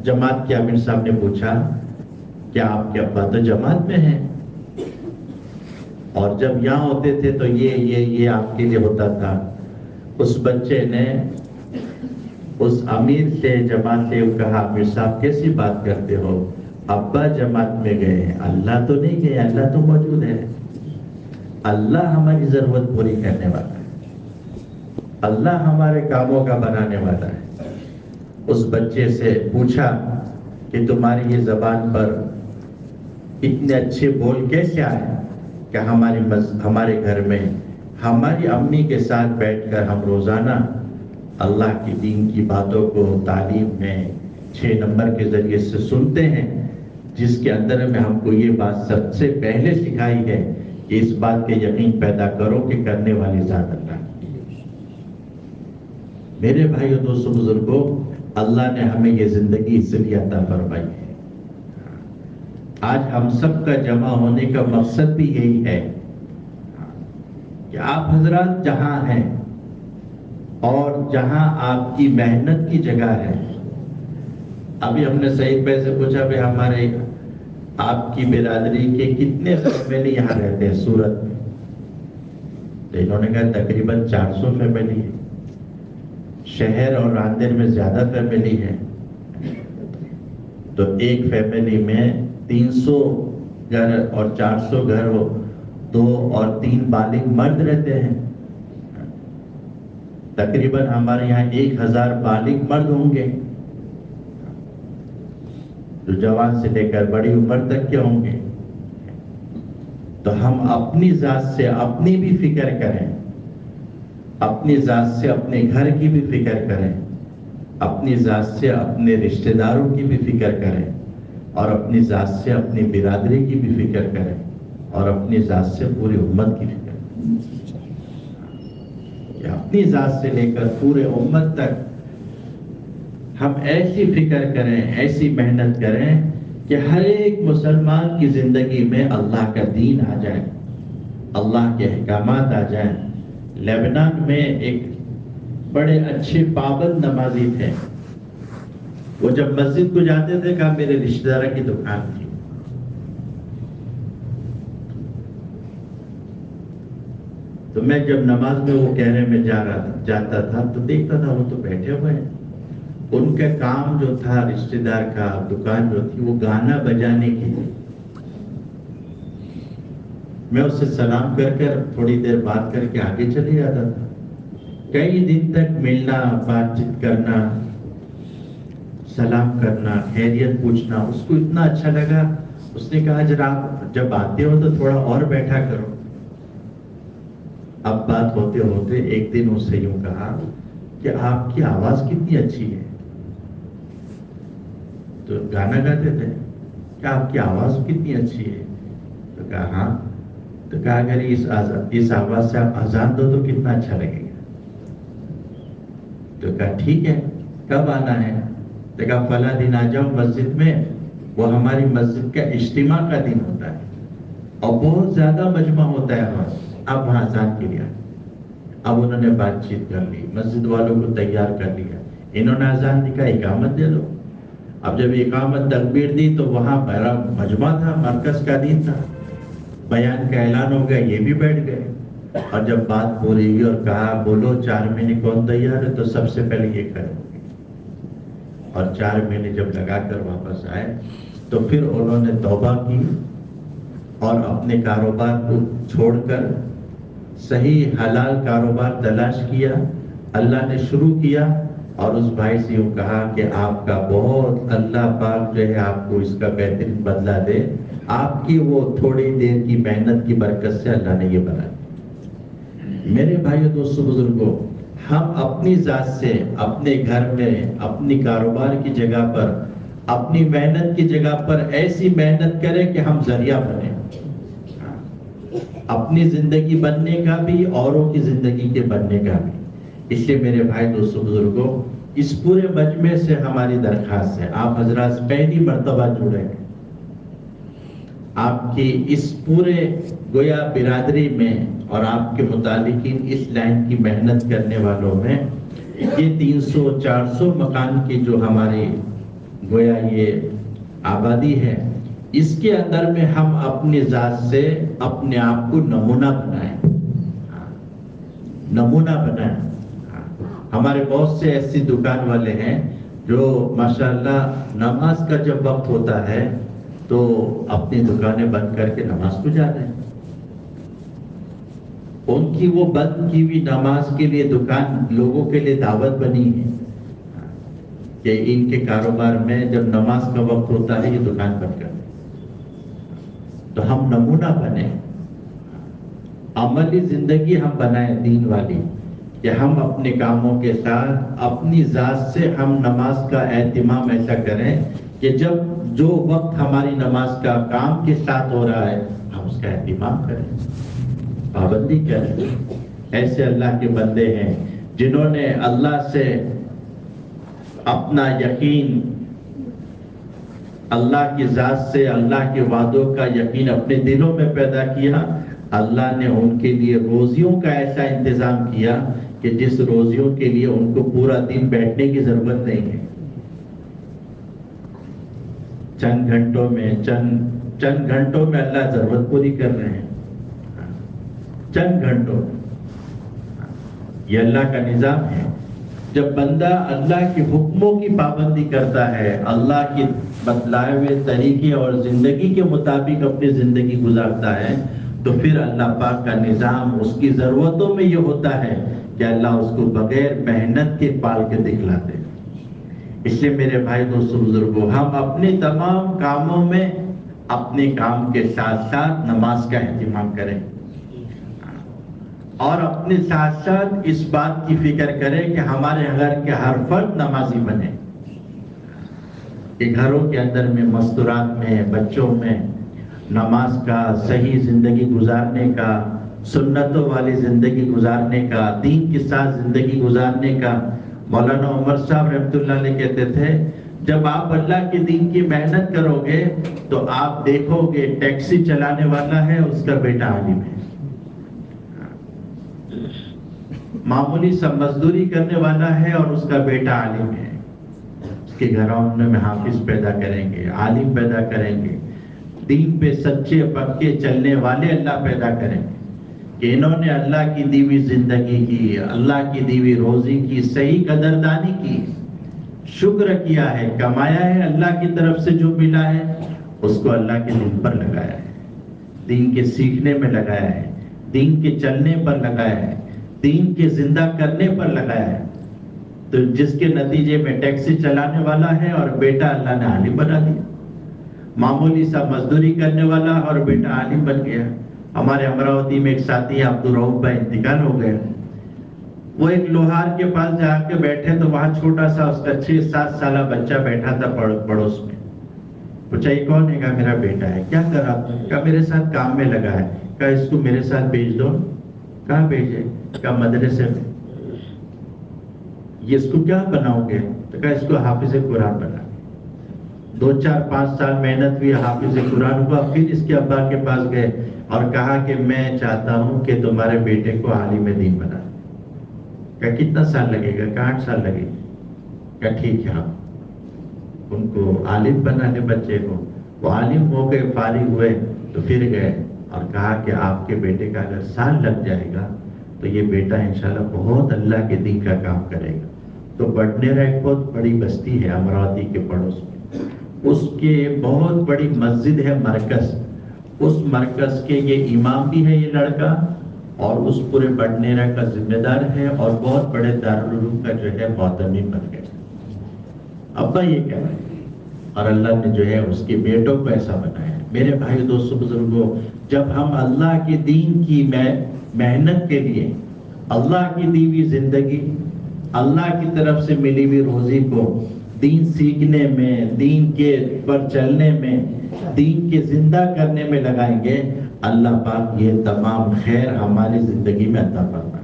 جماعت کے امیر صاحب نے پوچھا کہ آپ کے ابا تو جماعت میں ہیں، اور جب یہاں ہوتے تھے تو یہ آپ کے لیے ہوتا تھا، اس بچے نے اس امیر سے جماعت سے کہا، امیر صاحب کیسی بات کرتے ہو، ابا جماعت میں گئے ہیں، اللہ تو نہیں گئے، اللہ تو موجود ہے۔ اللہ ہماری ضرورت پوری کرنے والا ہے، اللہ ہمارے کاموں کا بنانے والا ہے۔ اس بچے سے پوچھا کہ تمہاری یہ زبان پر اتنے اچھے بول کیسے آئے؟ کہ ہمارے گھر میں ہماری امی کے ساتھ بیٹھ کر ہم روزانہ اللہ کی دین کی باتوں کو تعلیم میں 6 نمبر کے ذریعے سے سنتے ہیں، جس کے اندر میں ہم کو یہ بات سب سے پہلے سکھائی ہے کہ اس بات کے یقین پیدا کرو کہ کرنے والی ذات اللہ کی۔ میرے بھائیو، دوستو، بزرگوں، اللہ نے ہمیں یہ زندگی اس لیے عطا فرمائی ہے۔ آج ہم سب کا جمع ہونے کا مقصد بھی یہی ہے کہ آپ حضرات جہاں ہیں اور جہاں آپ کی محنت کی جگہ ہے، ابھی ہم نے سعید بھائی سے پوچھا کہ ہمارے آپ کی برادری کے کتنے فیملی یہاں رہتے ہیں سورت میں؟ تو انہوں نے کہا تقریباً 400 فیملی ہے، شہر اور راندر میں زیادہ فیملی ہے۔ تو ایک فیملی میں 300 گھر اور 400 گھر، 2 اور 3 بالغ مرد رہتے ہیں۔ تقریباً ہمارے یہاں 1000 بالغ مرد ہوں گے، جو جوان سے لے کر بڑی عمر تک کے ہوں گے۔ تو ہم اپنی ذات سے اپنی بھی فکر کریں، اپنی ذات سے اپنے گھر کی بھی فکر کریں، اپنی ذات سے اپنے رشتہ داروں کی بھی فکر کریں، اور اپنی ذات سے اپنی برادری کی بھی فکر کریں، اور اپنی ذات سے پوری امت کی فکر کریں۔ کہ اپنی ذات سے لے کر پورے امت تک ہم ایسی فکر کریں، ایسی محنت کریں کہ ہر ایک مسلمان کی زندگی میں اللہ کا دین آ جائے، اللہ کے احکامات آ جائیں۔ لیبنان میں ایک بڑے اچھے پابند نمازی تھے، وہ جب مسجد کو جاتے تھے کہا میرے رشتہ دار کی دکان تھی، تو میں جب نماز میں وہ کہنے میں جاتا تھا تو دیکھتا تھا وہ تو بیٹھے ہوئے ہیں، ان کا کام جو تھا رشتہ دار کا دکان جو تھی وہ گانا بجانے کی تھی۔ میں اس سے سلام کر کر تھوڑی دیر بات کر کے آگے چلے جاتا تھا۔ کئی دن تک ملنا، بات چیت کرنا، سلام کرنا، خیریت پوچھنا اس کو اتنا اچھا لگا۔ اس نے کہا جب آتے ہو تو تھوڑا اور بیٹھا کرو۔ اب بات ہوتے ہوتے ایک دن اس سے یوں کہا کہ آپ کی آواز کتنی اچھی ہے، تو گانا گاتے تھے، کہ آپ کی آواز کتنی اچھی ہے، تو کہا ہاں، تو کہا اگر اس آواز سے آپ اذان دو تو کتنا اچھا لگے گا۔ تو کہا ٹھیک ہے، کب آنا ہے؟ تو کہا فلاں دن آ جاؤ مسجد میں، وہ ہماری مسجد کا اجتماع کا دن ہوتا ہے اور بہت زیادہ مجمع ہوتا ہے وہاں، اب وہاں اذان کے لیے۔ اب انہوں نے بات چیت کر لی، مسجد والوں کو تیار کر لیا، انہوں نے اذان دی، کہا اقامت دے دو۔ اب جب اقامت تکبیر دی تو وہاں بڑا مجمع تھا، مرکز کا دن تھا، بیان کا اعلان ہو گیا، یہ بھی بیٹھ گئے، اور جب بات پوری ہوئی اور کہا بولو 4 مہینے کون تیار ہے، تو سب سے پہلے یہ کھڑے ہو گئے، اور 4 مہینے جب لگا کر واپس آئے تو پھر انہوں نے توبہ کی اور اپنے کاروبار کو چھوڑ کر صحیح حلال کاروبار تلاش کیا، اللہ نے شروع کیا، اور اس بھائی سے یوں کہا کہ آپ کا بہت اللہ پاک جو ہے آپ کو اس کا بہترین بدلہ دے، آپ کی وہ تھوڑی دیر کی محنت کی برکت سے اللہ نے یہ بنا۔ میرے بھائیو، دوستو، بزرگوں، ہم اپنی ذات سے اپنے گھر میں اپنی کاروبار کی جگہ پر اپنی محنت کی جگہ پر ایسی محنت کریں کہ ہم ذریعہ بنیں، اپنی زندگی بننے کا بھی اوروں کی زندگی کے بننے کا بھی۔ اس لیے میرے بھائی دوستوں بزرگوں، اس پورے مجمع سے ہماری درخواست ہے، آپ حضرات پہلی مرتبہ جڑے ہیں، آپ کی اس پورے گویا برادری میں اور آپ کے متعلقین اس لائن کی محنت کرنے والوں میں یہ 300-400 مکان کی جو ہماری گویا یہ آبادی ہے، اس کے اندر میں ہم اپنی ذات سے اپنے آپ کو نمونہ بنائیں، نمونہ بنائیں۔ ہمارے بہت سے ایسی دکان والے ہیں جو ماشاءاللہ نماز کا جب وقت ہوتا ہے تو اپنی دکانیں بند کر کے نماز کو جا رہے ہیں۔ ان کی وہ بند کی ہوئی نماز کے لیے دکان لوگوں کے لیے دعوت بنی ہے کہ ان کے کاروبار میں جب نماز کا وقت ہوتا ہے یہ دکان بند کر دیں۔ تو ہم نمونہ بنیں، عملی زندگی ہم بنائیں دین والی، کہ ہم اپنے کاموں کے ساتھ اپنی ذات سے ہم نماز کا اہتمام ایسا کریں کہ جب جو وقت ہماری نماز کا کام کے ساتھ ہو رہا ہے ہم اس کا اہتمام کریں، پابندی کریں۔ ایسے اللہ کے بندے ہیں جنہوں نے اللہ سے اپنا یقین، اللہ کی ذات سے اللہ کے وعدوں کا یقین اپنے دلوں میں پیدا کیا۔ اللہ نے ان کے لیے روزیوں کا ایسا انتظام کیا کہ جس روزیوں کے لیے ان کو پورا دن بیٹھنے کی ضرورت نہیں ہے، چند گھنٹوں میں اللہ ضرورت پوری کر رہے ہیں، چند گھنٹوں۔ یہ اللہ کا نظام ہے۔ جب بندہ اللہ کے حکموں کی پابندی کرتا ہے، اللہ کی بتلائے ہوئے طریقے اور زندگی کے مطابق اپنی زندگی گزارتا ہے، تو پھر اللہ پاک کا نظام اس کی ضرورتوں میں یہ ہوتا ہے کہ اللہ اس کو بغیر محنت کے پال کے دکھلاتے ہیں۔ اس لیے میرے بھائی دوستوں بزرگوں، ہم اپنے تمام کاموں میں اپنے کام کے ساتھ ساتھ نماز کا اہتمام کریں، اور اپنے ساتھ ساتھ اس بات کی فکر کریں کہ ہمارے گھر کے ہر فرد نمازی بنے، کہ گھروں کے اندر میں مستورات میں بچوں میں نماز کا صحیح زندگی گزارنے کا، سنتوں والی زندگی گزارنے کا، دین کے ساتھ زندگی گزارنے کا۔ مولانا عمر صاحب رحمۃ اللہ علیہ کہتے تھے، جب آپ اللہ کے دین کی محنت کرو گے تو آپ دیکھو گے ٹیکسی چلانے والا ہے اس کا بیٹا عالم ہے، معمولی سا مزدوری کرنے والا ہے اور اس کا بیٹا عالم ہے۔ اس کے گھروں میں حافظ پیدا کریں گے، عالم پیدا کریں گے، دین پہ سچے پکے چلنے والے اللہ پیدا کریں گے، کہ انہوں نے اللہ کی دی ہوئی زندگی کی، اللہ کی دی ہوئی روزی کی صحیح قدردانی کی، شکر کیا ہے، کمایا ہے، اللہ کی طرف سے جو ملا ہے اس کو اللہ کے دین پر لگایا ہے، دین کے سیکھنے میں لگایا ہے، دین کے چلنے پر لگایا ہے، دین کے زندہ کرنے پر لگایا ہے۔ تو جس کے نتیجے میں ٹیکسی چلانے والا ہے اور بیٹا اللہ نے عالم بنا دیا، معمولی سا مزدوری کرنے والا اور بیٹا عالم بن گیا۔ ہمارے امراوتی میں ایک ساتھی عبدالرؤف بھائی انتقال ہو گئے، وہ ایک لوہار کے پاس جا کے بیٹھے تو وہاں چھوٹا سا اس کا 6-7 سالہ بچہ بیٹھا تھا پڑوس میں۔ پوچھا یہ کون ہے؟ کہا میرا بیٹا ہے۔ کیا کر رہا؟ کہا میرے ساتھ کام میں لگا ہے۔ کہا اس کو میرے ساتھ بھیج دو۔ کہاں بھیجے؟ کہا مدرسے میں۔ یہ اس کو کیا بناؤ گے؟ تو کہا اس کو حافظ قرآن بنا۔ 2-4-5 سال محنت ہوئی، حافظ قرآن ہوا۔ پھر اس کے ابا کے پاس گئے اور کہا کہ میں چاہتا ہوں کہ تمہارے بیٹے کو عالم دین بنا۔ کہا کتنا سال لگے گا؟ کہا 8 سال لگے گا۔ کہا ٹھیک ہے، آپ ان کو عالم بنانے بچے کو۔ وہ عالم ہو گئے، فارغ ہوئے تو پھر گئے اور کہا کہ آپ کے بیٹے کا اگر سال لگ جائے گا تو یہ بیٹا انشاءاللہ بہت اللہ کے دین کا کام کرے گا۔ تو بٹنیرا ایک بہت بڑی بستی ہے امراوتی کے پڑوس میں، اس کے بہت بڑی مسجد ہے، مرکز۔ اس مرکز کے یہ امام بھی ہے یہ لڑکا، اور اس پورے بٹنیرا کا ذمہ دار ہے، اور بہت بڑے دارالعلوم کا جو ہے معتمد بن گیا۔ ابا یہ کہہ رہے ہیں، اور اللہ نے جو ہے اس کے بیٹوں کو ایسا بنایا۔ میرے بھائی دوستوں بزرگوں، جب ہم اللہ کے دین کی محنت کے لیے اللہ کی دی ہوئی زندگی، اللہ کی طرف سے ملی ہوئی روزی کو دین سیکھنے میں، دین کے پر چلنے میں، دین کے زندہ کرنے میں لگائیں گے، اللہ پاک یہ تمام خیر ہماری زندگی میں عطا فرمائے۔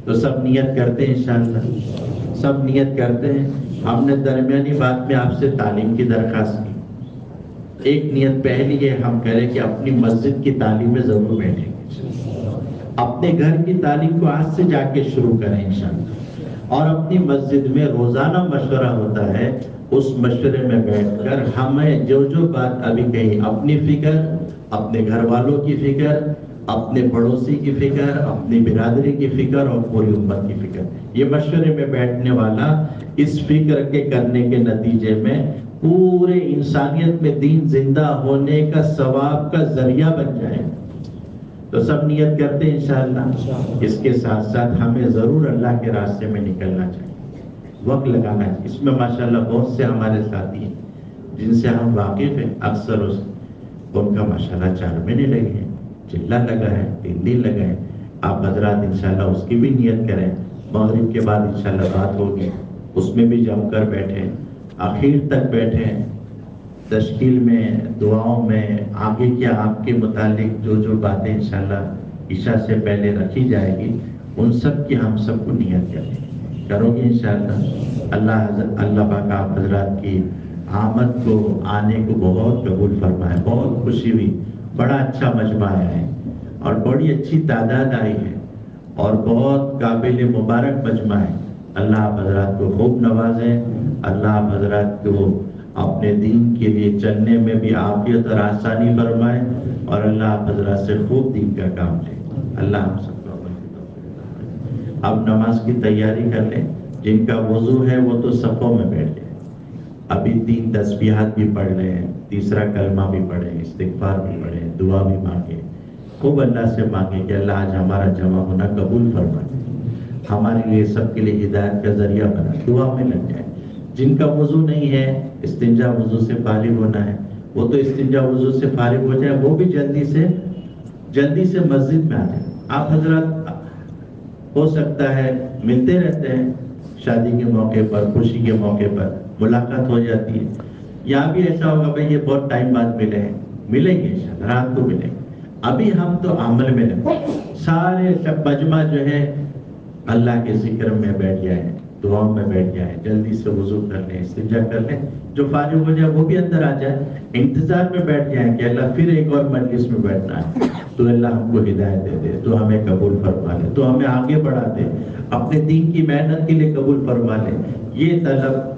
تو سب نیت کرتے ہیں انشاءاللہ، سب نیت کرتے ہیں۔ ہم نے درمیانی بات میں آپ سے تعلیم کی درخواست کی۔ ایک نیت پہلی ہے ہم کریں کہ اپنی مسجد کی تعلیم میں ضرور بیٹھیں گے، اپنے گھر کی تعلیم کو آج سے جا کے شروع کریں انشاءاللہ، اور اپنی مسجد میں روزانہ مشورہ ہوتا ہے، اس مشورے میں بیٹھ کر ہمیں جو جو بات ابھی کہی، اپنی فکر، اپنے گھر والوں کی فکر، اپنے پڑوسی کی فکر، اپنی برادری کی فکر اور پوری امت کی فکر، یہ مشورے میں بیٹھنے والا اس فکر کے کرنے کے نتیجے میں پورے انسانیت میں دین زندہ ہونے کا ثواب کا ذریعہ بن جائے۔ تو سب نیت کرتے ہیں انشاءاللہ۔ اس کے ساتھ ساتھ ہمیں ضرور اللہ کے راستے میں نکلنا چاہیے، وقت لگانا چاہیے۔ اس میں ماشاءاللہ بہت سے ہمارے ساتھی ہیں جن سے ہم واقف ہیں، اکثر ان کا ماشاءاللہ 4 مہینے لگے ہیں، چلہ لگا ہے، 3 دن لگا ہے۔ آپ حضرات انشاءاللہ اس کی بھی نیت کریں، مغرب کے بعد انشاءاللہ بات ہوگی، اس میں بھی جم کر بیٹھیں، آخر تک بیٹھیں، تشکیل میں، دعاؤں میں، آگے کیا آپ کے متعلق جو جو باتیں انشاءاللہ عشاء سے پہلے رکھی جائے گی، ان سب کی ہم سب کو نیت کرو گے انشاءاللہ۔ اللہ پاک آپ حضرات کی آمد کو، آنے کو بہت قبول فرمائے۔ بہت خوشی ہوئی، بڑا اچھا مجمع ہے اور بڑی اچھی تعداد آئی ہے اور بہت قابل مبارک مجمع ہے۔ اللہ آپ حضرات کو خوب نوازیں، اللہ آپ حضرات کو اپنے دین کے لیے چلنے میں بھی عافیت اور آسانی فرمائے، اور اللہ آپ حضرات سے خوب دین کا کام لے۔ اللہ ہم سب کو عمل کی توفیق عطا فرمائے۔ اب نماز کی تیاری کر لیں، جن کا وضو ہے وہ تو صفوں میں بیٹھ جائیں۔ ابھی 3 تسبیحات بھی پڑھ رہے ہیں، تیسرا کلمہ بھی پڑھیں، استغفار بھی پڑھیں، دعا بھی مانگیں، خوب اللہ سے مانگیں کہ اللہ آج ہمارا جمع ہونا قبول فرمائے، ہمارے لیے سب کے لیے ہدایت کا ذریعہ بنا، دعا میں لگ جائیں۔ جن کا وضو نہیں ہے، استنجا وضو سے فارغ ہونا ہے، وہ تو استنجا وضو سے فارغ ہو جائے، وہ بھی جلدی سے مسجد میں آ جائیں۔ آپ حضرات ہو سکتا ہے ملتے رہتے ہیں، شادی کے موقع پر، خوشی کے موقع پر ملاقات ہو جاتی ہے، یہاں بھی ایسا ہوگا بھائی یہ بہت ٹائم بعد ملیں گے انشاءاللہ، رات کو ملیں گے۔ ابھی ہم تو عمل میں لگے، سارے سب مجمع جو ہے اللہ کے ذکر میں بیٹھ جائیں، دعاؤں میں بیٹھ جائیں، جلدی سے وضو کر لیں، استنجا کر لیں، جو فارغ ہو جائے وہ بھی اندر آ جائے، انتظار میں بیٹھ جائیں کہ اللہ پھر ایک اور مجلس میں بیٹھنا ہے، تو اللہ ہم کو ہدایت دے دے، تو ہمیں قبول فرما لے، تو ہمیں آگے بڑھا دے، اپنے دین کی محنت کے لیے قبول فرما لے، یہ طلب